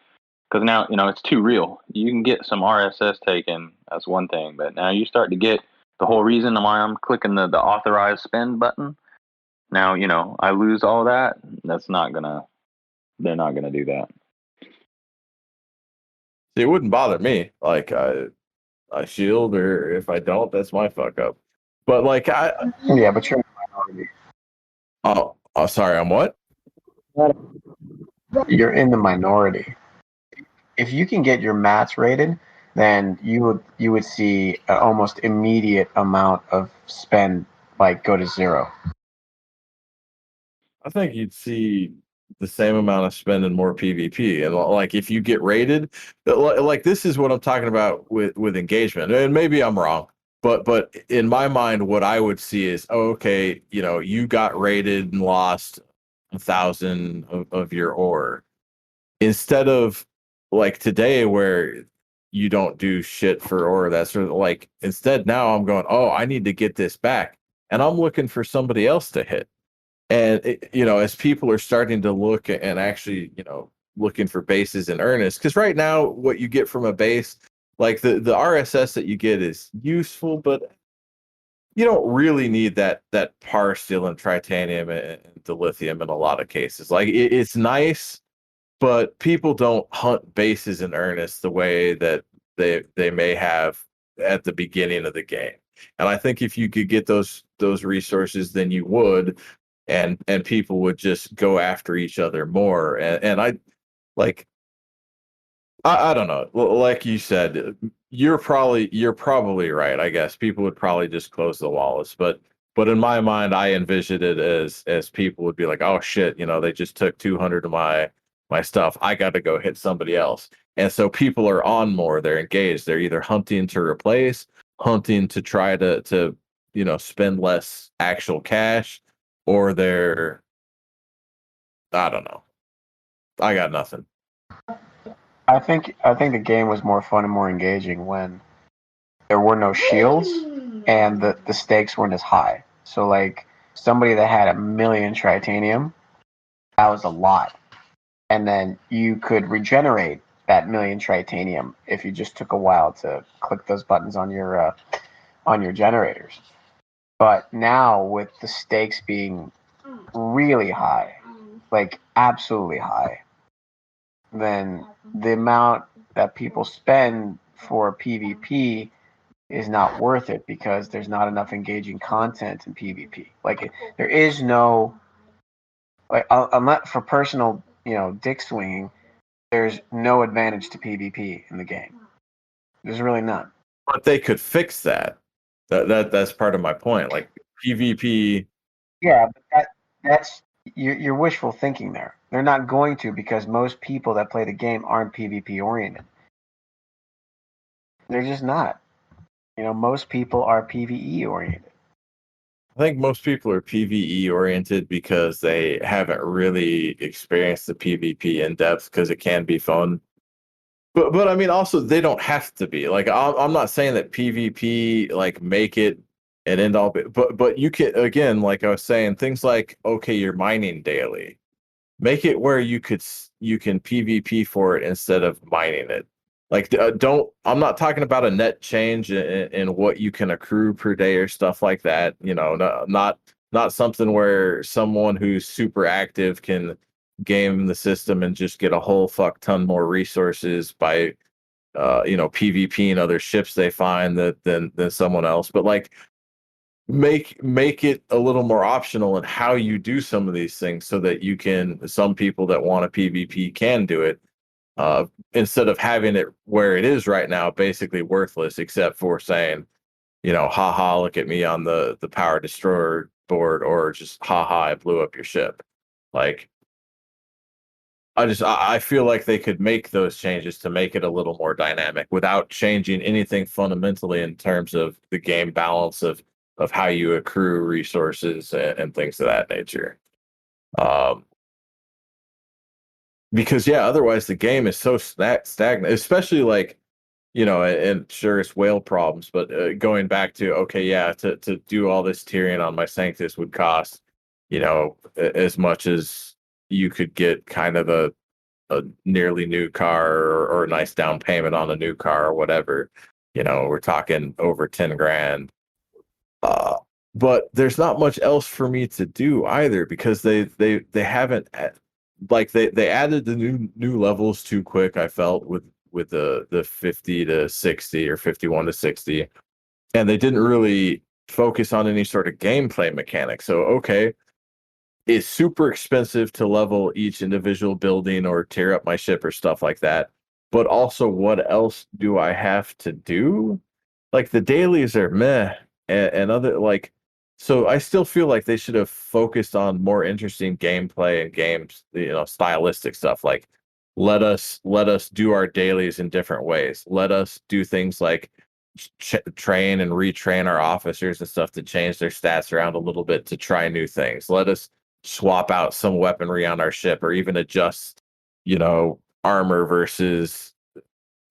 because now it's too real. You can get some RSS taken, that's one thing, but now you start to get the whole reason why I'm clicking the authorized spend button. Now I lose all that. They're not gonna do that. It wouldn't bother me. Like I shield, or if I don't, that's my fuck up. But like yeah, but you're in the minority. Oh, sorry. I'm what? You're in the minority. If you can get your mats rated, then you would see an almost immediate amount of spend go to zero. I think you'd see the same amount of spend and more PvP. And like if you get rated, like this is what I'm talking about with engagement. And maybe I'm wrong, but in my mind, what I would see is, okay, you got rated and lost 1,000 of your ore, instead of like today where you don't do shit for ore. That's sort of like, instead now I'm going, oh, I need to get this back, and I'm looking for somebody else to hit. And as people are starting to look and actually looking for bases in earnest, because right now what you get from a base, like the RSS that you get is useful, but you don't really need that par steel and titanium and dilithium in a lot of cases. Like it's nice, but people don't hunt bases in earnest the way that they may have at the beginning of the game. And I think if you could get those resources, then you would, and people would just go after each other more. And I don't know. Like you said, you're probably right. I guess people would probably just close the wallets, but in my mind, I envisioned it as people would be like, oh shit, they just took 200 of my stuff. I got to go hit somebody else. And so people are on more. They're engaged. They're either hunting to replace, hunting to try to spend less actual cash, or they're, I don't know. I got nothing. I think the game was more fun and more engaging when there were no shields and the stakes weren't as high. So like somebody that had 1 million titanium, that was a lot. And then you could regenerate that 1 million titanium if you just took a while to click those buttons on your generators. But now with the stakes being really high, like absolutely high, then the amount that people spend for PvP is not worth it because there's not enough engaging content in PvP. Like there is no, like unless for personal, dick swinging, there's no advantage to PvP in the game. There's really none. But they could fix that. That's part of my point. Like PvP. Yeah, but that's you're wishful thinking there. They're not going to, because most people that play the game aren't PvP oriented. They're just not. Most people are PvE oriented. I think most people are PvE oriented because they haven't really experienced the PvP in depth, because it can be fun. But I mean, also they don't have to be. Like I'm not saying that PvP like make it an end all, but you can, again, like I was saying, things like, okay, you're mining daily, make it where you can PvP for it instead of mining it. Like don't, I'm not talking about a net change in what you can accrue per day or stuff like that. Not something where someone who's super active can game the system and just get a whole fuck ton more resources by PvPing other ships they find than someone else. But like make it a little more optional in how you do some of these things, so that some people that want a PvP can do it, instead of having it where it is right now, basically worthless, except for saying, haha, look at me on the power destroyer board, or just haha, I blew up your ship. Like I feel like they could make those changes to make it a little more dynamic without changing anything fundamentally in terms of the game balance of how you accrue resources and things of that nature. Because otherwise the game is so stagnant, especially like, and sure, it's whale problems, but going back to, okay, to do all this tiering on my Sanctus would cost, as much as you could get kind of a nearly new car, or a nice down payment on a new car or whatever. We're talking over 10 grand. But there's not much else for me to do either, because they haven't, like they added the new levels too quick, I felt, with the 50 to 60 or 51 to 60, and they didn't really focus on any sort of gameplay mechanic. So okay, it's super expensive to level each individual building or tear up my ship or stuff like that, but also what else do I have to do? Like the dailies are meh, and other, like, so I still feel like they should have focused on more interesting gameplay and games, stylistic stuff. Like let us do our dailies in different ways. Let us do things like train and retrain our officers and stuff to change their stats around a little bit to try new things. Let us swap out some weaponry on our ship, or even adjust, armor versus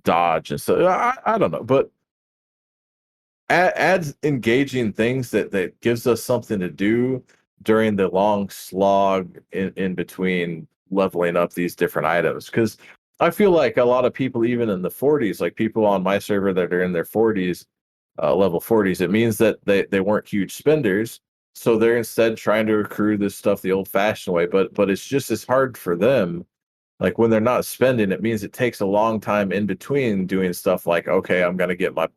dodge. And so I don't know, but adds engaging things that gives us something to do during the long slog in between leveling up these different items. Because I feel like a lot of people, even in the 40s, like people on my server that are in their 40s, level 40s, it means that they weren't huge spenders, so they're instead trying to accrue this stuff the old-fashioned way. But it's just as hard for them. Like when they're not spending, it means it takes a long time in between doing stuff like, okay, I'm gonna get my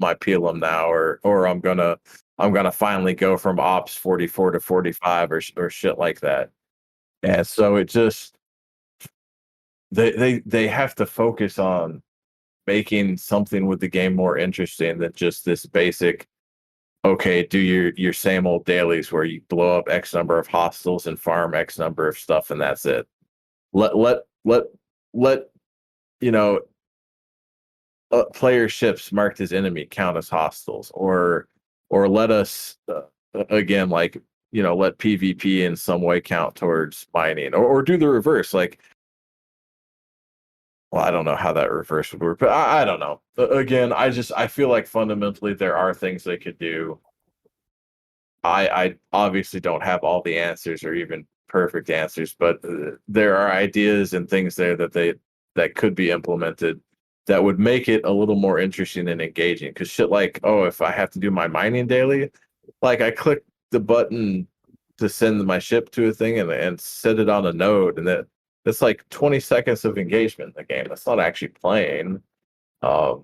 Pelum now, or I'm gonna finally go from ops 44 to 45 or shit like that. And so it just, they have to focus on making something with the game more interesting than just this basic, okay, do your same old dailies where you blow up X number of hostiles and farm X number of stuff, and that's it. Let player ships marked as enemy count as hostiles, or let us again, like, let PvP in some way count towards mining, or do the reverse. Like, well, I don't know how that reverse would work, but I don't know. Again, I feel like fundamentally there are things they could do. I obviously don't have all the answers or even perfect answers, but there are ideas and things there that could be implemented that would make it a little more interesting and engaging. Because shit like, oh, if I have to do my mining daily, like I click the button to send my ship to a thing and set it on a node, and that's like 20 seconds of engagement in the game. That's not actually playing. I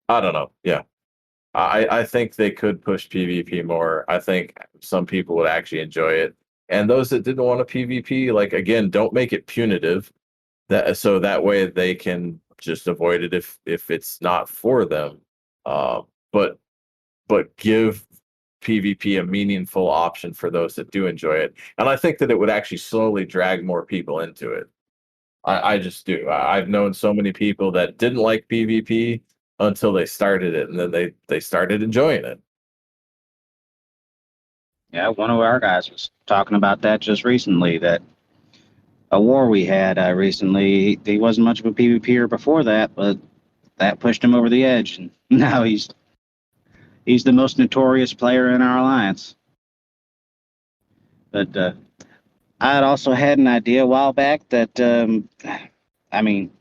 don't know. Yeah. I think they could push PvP more. I think some people would actually enjoy it. And those that didn't want a PvP, like, again, don't make it punitive. So that way they can just avoid it if it's not for them. But but give PvP a meaningful option for those that do enjoy it. And I think that it would actually slowly drag more people into it. I just do. I've known so many people that didn't like PvP until they started it, and then they started enjoying it. Yeah, one of our guys was talking about that just recently, that a war we had recently, he wasn't much of a PvPer before that, but that pushed him over the edge, and now he's the most notorious player in our alliance. But I had also had an idea a while back that, I mean,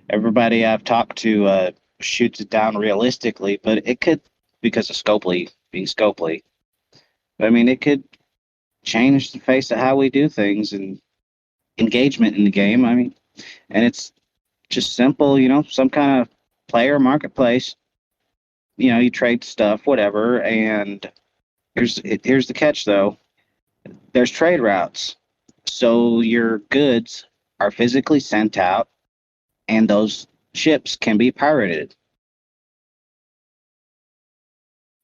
everybody I've talked to shoots it down realistically, but it could, because of Scopely being Scopely, I mean, it could change the face of how we do things and engagement in the game. I mean, and it's just simple, some kind of player marketplace. You trade stuff, whatever. And here's the catch, though. There's trade routes. So your goods are physically sent out, and those ships can be pirated.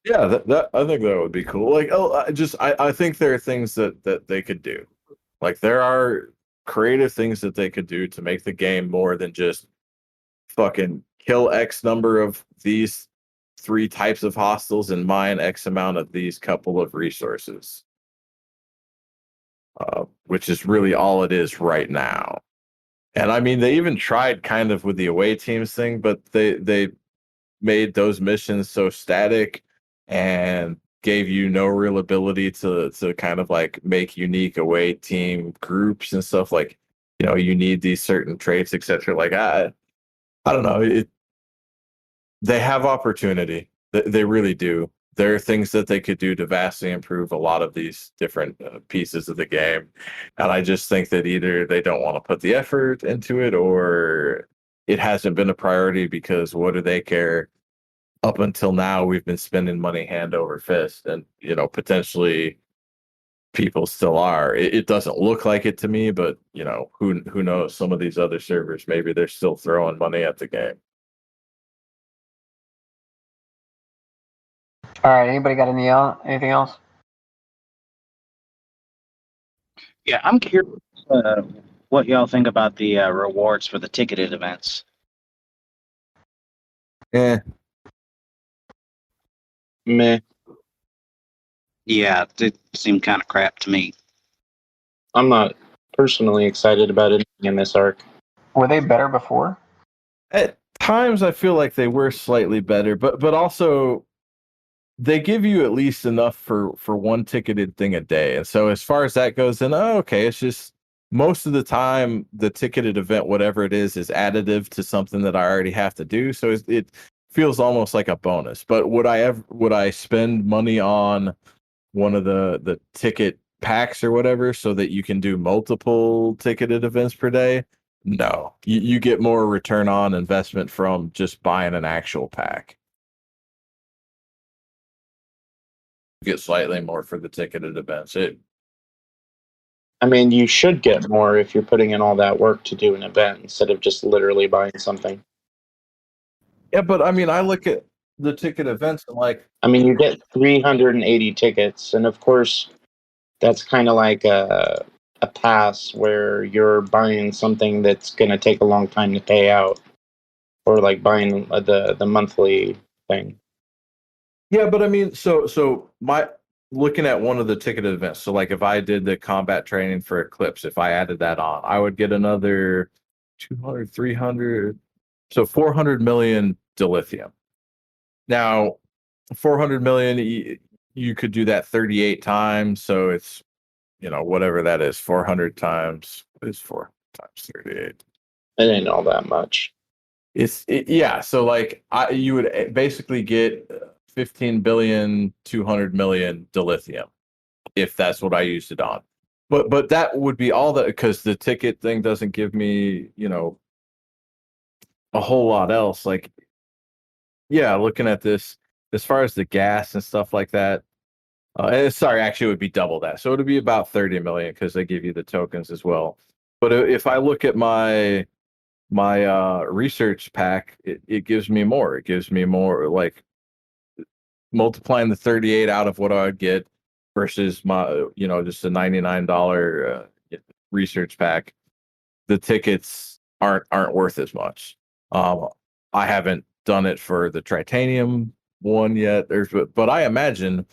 Yeah, that I think that would be cool. Like, I think there are things that they could do. Like, there are creative things that they could do to make the game more than just fucking kill X number of these 3 types of hostiles and mine X amount of these couple of resources. Which is really all it is right now. And I mean, they even tried kind of with the away teams thing, but they made those missions so static and gave you no real ability to kind of like make unique away team groups and stuff. Like, you need these certain traits, etc. Like, I don't know. They have opportunity. They really do. There are things that they could do to vastly improve a lot of these different pieces of the game. And I just think that either they don't want to put the effort into it, or it hasn't been a priority, because what do they care? Up until now, we've been spending money hand over fist, and potentially people still are. It doesn't look like it to me, but who knows? Some of these other servers, maybe they're still throwing money at the game. All right. Anybody got anything else? Yeah, I'm curious what y'all think about the rewards for the ticketed events. Yeah. Meh. Yeah, it seemed kind of crap to me. I'm not personally excited about it in this arc. Were they better before? At times, I feel like they were slightly better, but also they give you at least enough for one ticketed thing a day. And so as far as that goes, then okay, it's just most of the time the ticketed event, whatever it is additive to something that I already have to do. So it feels almost like a bonus. But would I spend money on one of the ticket packs or whatever so that you can do multiple ticketed events per day? No. You get more return on investment from just buying an actual pack. You get slightly more for the ticketed events. I mean, you should get more if you're putting in all that work to do an event instead of just literally buying something. Yeah, but I mean, I look at the ticket events and like, I mean, you get 380 tickets, and of course, that's kind of like a pass where you're buying something that's going to take a long time to pay out, or like buying the monthly thing. yeah, but I mean, so my looking at one of the ticketed events. So like, if I did the combat training for Eclipse, if I added that on, I would get another 200, 300, so 400 million dilithium. Now, 400 million, you could do that 38 times. So it's, whatever that is, 400 times is 4 times 38. It ain't all that much. Yeah. So like, you would basically get 15 billion, 200 million dilithium if that's what I used it on. But that would be all that, because the ticket thing doesn't give me, a whole lot else. Like, yeah, looking at this, as far as the gas and stuff like that, sorry, actually, it would be double that. So it would be about 30 million, because they give you the tokens as well. But if I look at my research pack, it gives me more. It gives me more, like multiplying the 38 out of what I would get versus my, just a $99 research pack, the tickets aren't worth as much. I haven't done it for the Tritanium one yet. But I imagine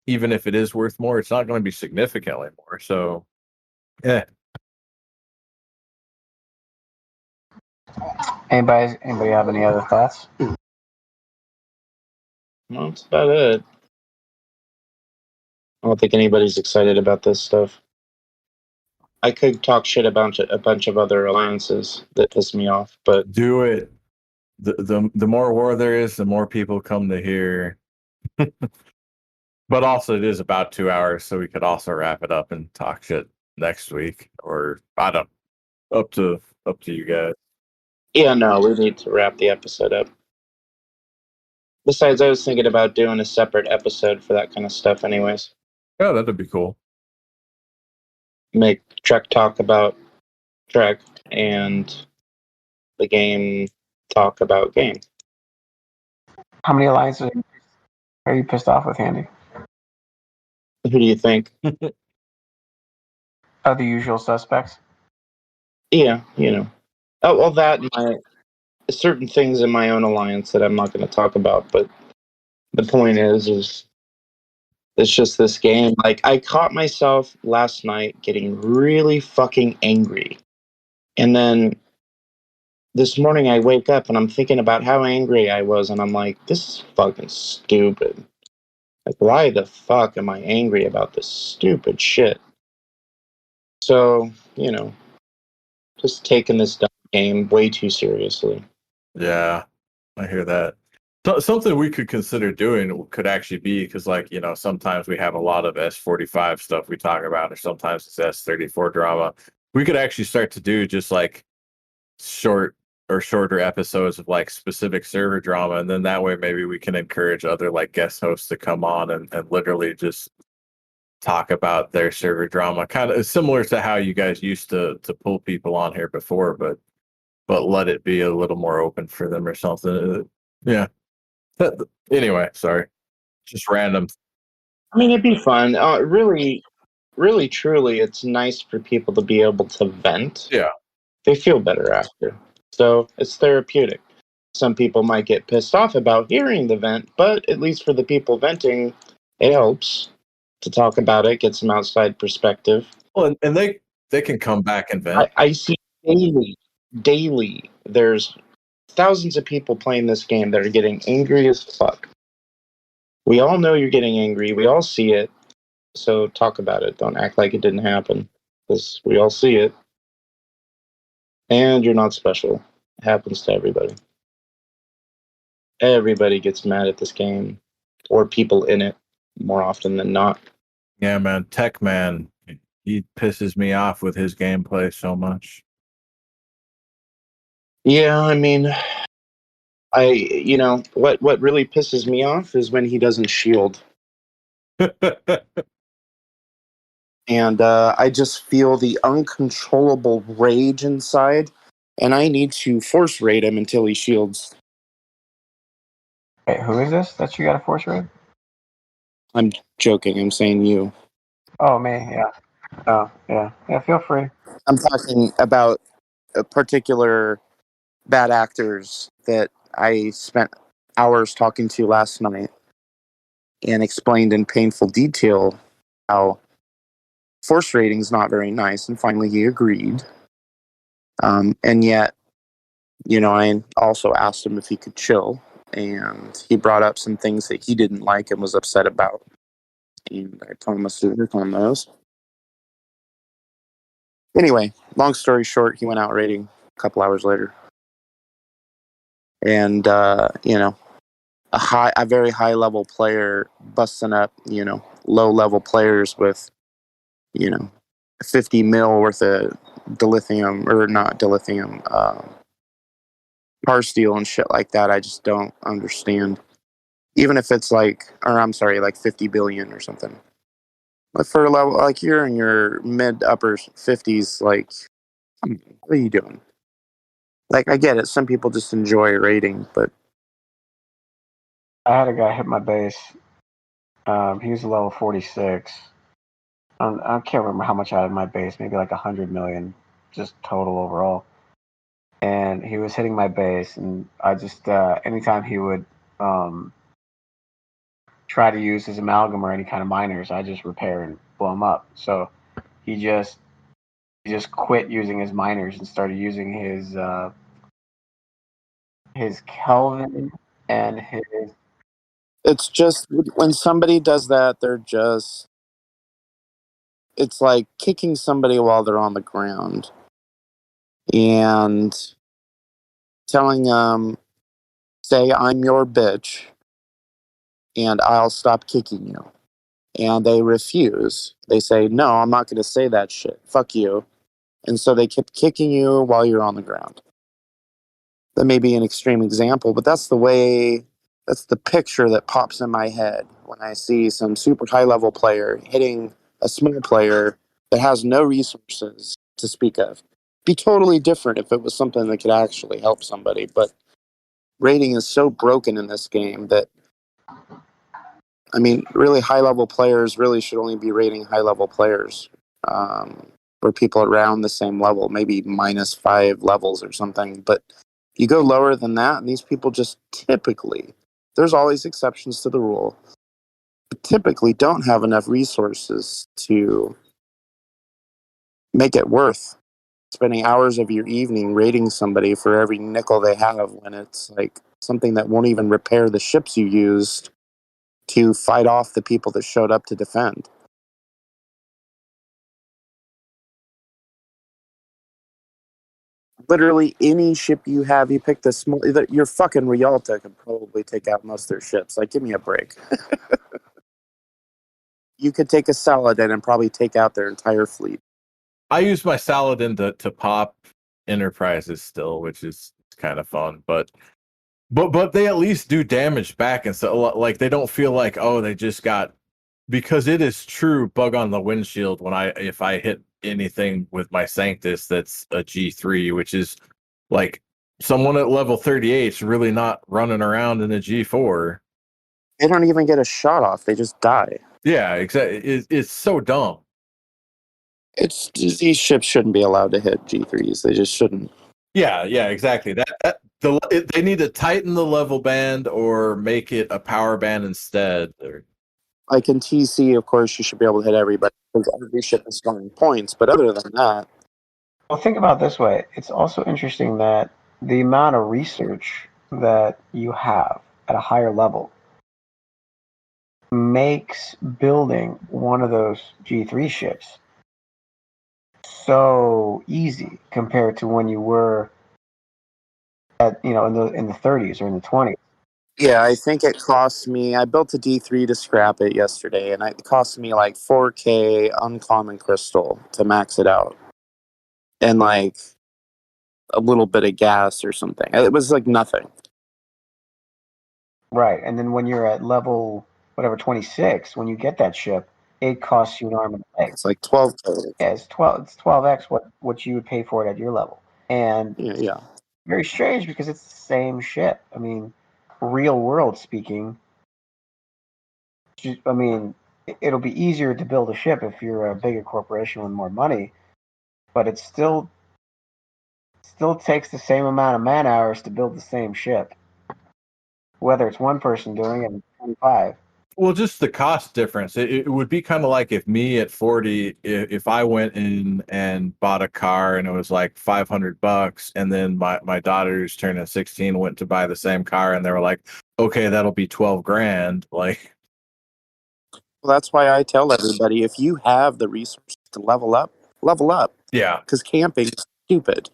even if it is worth more, it's not going to be significantly more. So, yeah. Anybody have any other thoughts? Well, that's about it. I don't think anybody's excited about this stuff. I could talk shit about a bunch of other alliances that piss me off, but Do it. The more war there is, the more people come to hear. But also, it is about 2 hours, so we could also wrap it up and talk shit next week, or I don't. Up to you guys. yeah, no, we need to wrap the episode up. Besides, I was thinking about doing a separate episode for that kind of stuff, anyways. Yeah, that'd be cool. Make Trek talk about Trek and the game talk about game. How many alliances are you pissed off with, Andy? Who do you think? Are the usual suspects? Yeah, Oh, well, that and certain things in my own alliance that I'm not going to talk about. But the point is it's just this game. Like, I caught myself last night getting really fucking angry, and then this morning I wake up and I'm thinking about how angry I was, and I'm like, this is fucking stupid. Like, why the fuck am I angry about this stupid shit? So, just taking this dumb game way too seriously. Yeah, I hear that. So, something we could consider doing could actually be, because, sometimes we have a lot of S45 stuff we talk about, or sometimes it's S34 drama. We could actually start to do just shorter episodes of specific server drama, and then that way maybe we can encourage other guest hosts to come on and literally just talk about their server drama, kind of similar to how you guys used to pull people on here before, but let it be a little more open for them or something. Yeah. Anyway, sorry, just random. I mean, it'd be fun. Really, really, truly, it's nice for people to be able to vent. Yeah. They feel better after. So it's therapeutic. Some people might get pissed off about hearing the vent, but at least for the people venting, it helps to talk about it, get some outside perspective. Well, and they can come back and vent. I see daily, there's thousands of people playing this game that are getting angry as fuck. We all know you're getting angry. We all see it. So talk about it. Don't act like it didn't happen, because we all see it. And you're not special. It happens to everybody. Everybody gets mad at this game, or people in it, more often than not. Yeah, man. Tech Man, he pisses me off with his gameplay so much. Yeah, I mean, what really pisses me off is when he doesn't shield. And I just feel the uncontrollable rage inside, and I need to force raid him until he shields. Wait, who is this that you got a force raid? I'm joking. I'm saying you. Oh, me, yeah. Oh, yeah. Yeah, feel free. I'm talking about particular bad actors that I spent hours talking to last night and explained in painful detail how force rating is not very nice, and finally he agreed. And yet, I also asked him if he could chill, and he brought up some things that he didn't like and was upset about. And I told him to work on those. Anyway, long story short, he went out raiding a couple hours later. And, a very high level player busting up, low level players with, 50 mil worth of dilithium, or not dilithium, car steel and shit like that. I just don't understand. Even if it's 50 billion or something. But for a level, you're in your mid upper 50s, what are you doing? I get it. Some people just enjoy raiding, but I had a guy hit my base He was a level 46. I can't remember how much I had in my base, maybe like 100 million, just total overall. And he was hitting my base, and I just, anytime he would try to use his amalgam or any kind of miners, I just repair and blow him up. So he just quit using his miners and started using his Kelvin and his. It's just when somebody does that, it's like kicking somebody while they're on the ground and telling them, say, I'm your bitch and I'll stop kicking you. And they refuse. They say, no, I'm not going to say that shit. Fuck you. And so they keep kicking you while you're on the ground. That may be an extreme example, but that's the picture that pops in my head when I see some super high level player hitting a small player that has no resources to speak of. Be totally different if it was something that could actually help somebody, but rating is so broken in this game that, I mean, really high level players really should only be rating high level players, or people around the same level, maybe -5 levels or something. But you go lower than that, and these people just typically, there's always exceptions to the rule, but typically don't have enough resources to make it worth spending hours of your evening rating somebody for every nickel they have when it's like something that won't even repair the ships you used to fight off the people that showed up to defend. Literally any ship you have, you pick the small. Your fucking Rialta could probably take out most of their ships. Like, give me a break. You could take a Saladin and probably take out their entire fleet. I use my Saladin to pop Enterprises still, which is kind of fun, but they at least do damage back, and so like they don't feel like, oh, they just got, because it is true bug on the windshield when if I hit anything with my Sanctus that's a G3, which is like someone at level 38 is really not running around in a G4. They don't even get a shot off; they just die. Yeah, exactly. It's so dumb. These ships shouldn't be allowed to hit G3s. They just shouldn't. Yeah, exactly. They need to tighten the level band or make it a power band instead. Like in TC, of course, you should be able to hit everybody because every ship is scoring points. But other than that, Well, think about it this way. It's also interesting that the amount of research that you have at a higher level makes building one of those G3 ships so easy compared to when you were at, in the 30s or in the 20s. yeah, I think it cost me. I built a D3 to scrap it yesterday, and it cost me like 4K uncommon crystal to max it out, and like a little bit of gas or something. It was like nothing. Right, and then when you're at level 26, when you get that ship, it costs you an arm and a leg. It's like 12K. Yeah, it's 12x what you would pay for it at your level. And yeah, very strange because it's the same ship. I mean, real world speaking, I mean, it'll be easier to build a ship if you're a bigger corporation with more money, but it still takes the same amount of man hours to build the same ship, whether it's one person doing it or 25. Well, just the cost difference. It would be kind of like if me at 40, if I went in and bought a car and it was like $500, and then my daughter who's turning 16 went to buy the same car and they were like, okay, that'll be 12 grand. Like, well, that's why I tell everybody, if you have the resources to level up. Yeah, because camping is stupid.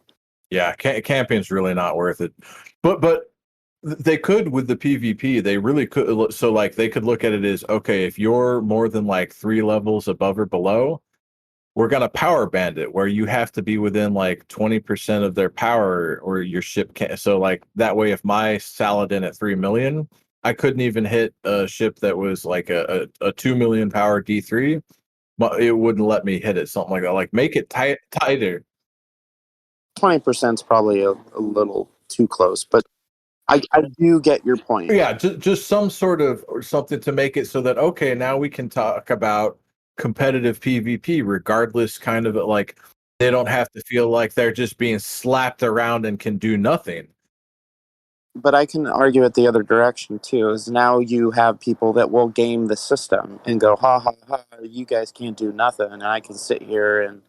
Yeah, camping's really not worth it. But they could with the PvP. They really could. So like they could look at it as, okay, if you're more than like 3 levels above or below, we're gonna power band it where you have to be within like 20% of their power or your ship can't. So like that way, if my Saladin at 3 million, I couldn't even hit a ship that was like a 2 million power D3. It wouldn't let me hit it. Something like that. Like make it tighter. 20% is probably a little too close, but I do get your point. Yeah, just some sort of or something to make it so that okay, now we can talk about competitive PvP regardless kind of like they don't have to feel like they're just being slapped around and can do nothing. But I can argue it the other direction too. Is now you have people that will game the system and go, ha ha ha, you guys can't do nothing, and I can sit here and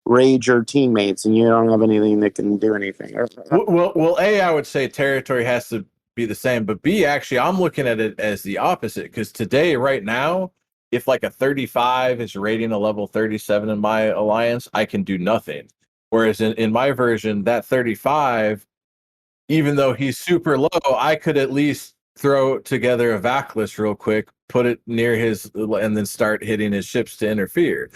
rage your teammates, and you don't have anything that can do anything. Well, A, I would say territory has to be the same, but B, actually, I'm looking at it as the opposite because today, right now, if like a 35 is rating a level 37 in my alliance, I can do nothing. Whereas in my version, that 35, even though he's super low, I could at least throw together a Vaclus real quick, put it near his, and then start hitting his ships to interfere.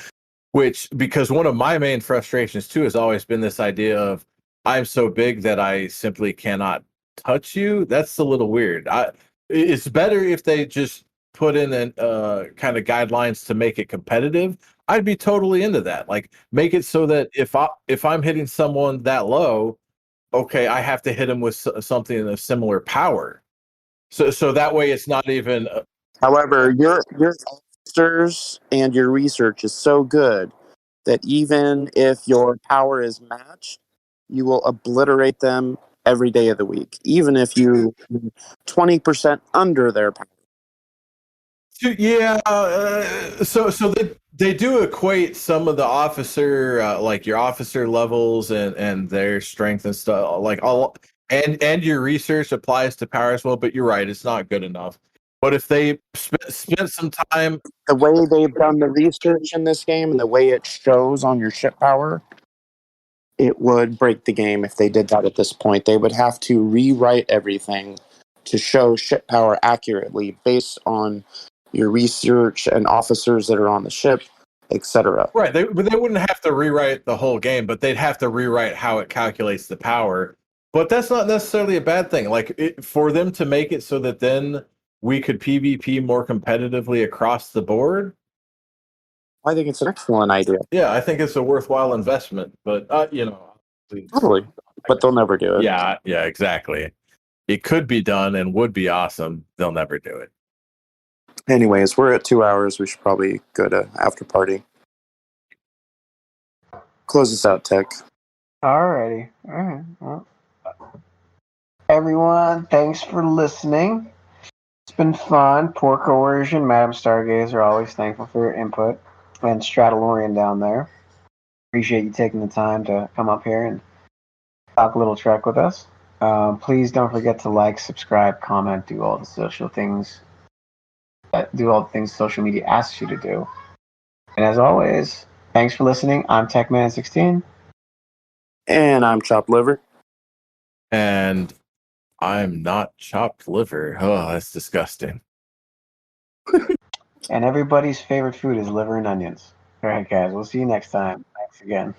Which, because one of my main frustrations too has always been this idea of I'm so big that I simply cannot touch you. That's a little weird. It's better if they just put in an kind of guidelines to make it competitive. I'd be totally into that. Like make it so that if I'm hitting someone that low, okay, I have to hit him with something of similar power. So that way it's not even. However, your officers and your research is so good that even if your power is matched, you will obliterate them every day of the week, even if you 20% under their power. Yeah, so they do equate some of the officer like your officer levels and their strength and stuff like all and your research applies to power as well. But you're right, it's not good enough. But if they spent some time, The way they've done the research in this game and the way it shows on your ship power, it would break the game if they did that at this point. They would have to rewrite everything to show ship power accurately based on your research and officers that are on the ship, etc. right? They wouldn't have to rewrite the whole game, but they'd have to rewrite how it calculates the power. But that's not necessarily a bad thing. Like for them to make it so that then we could PvP more competitively across the board. I think it's an excellent idea. Yeah, I think it's a worthwhile investment. But Totally. But they'll never do it. Yeah, exactly. It could be done and would be awesome. They'll never do it. Anyways, we're at 2 hours. We should probably go to after party. Close this out, Tech. Alrighty. All right. Well, everyone, thanks for listening. It's been fun. PoorCoercion, MadamStarGazer, always thankful for your input. And Stratalorian down there. Appreciate you taking the time to come up here and talk a little Trek with us. Please don't forget to like, subscribe, comment, do all the social things. Do all the things social media asks you to do. And as always, thanks for listening. I'm TechMan16. And I'm Chopped Liver. And I'm not chopped liver. Oh, that's disgusting. And everybody's favorite food is liver and onions. All right, guys. We'll see you next time. Thanks again.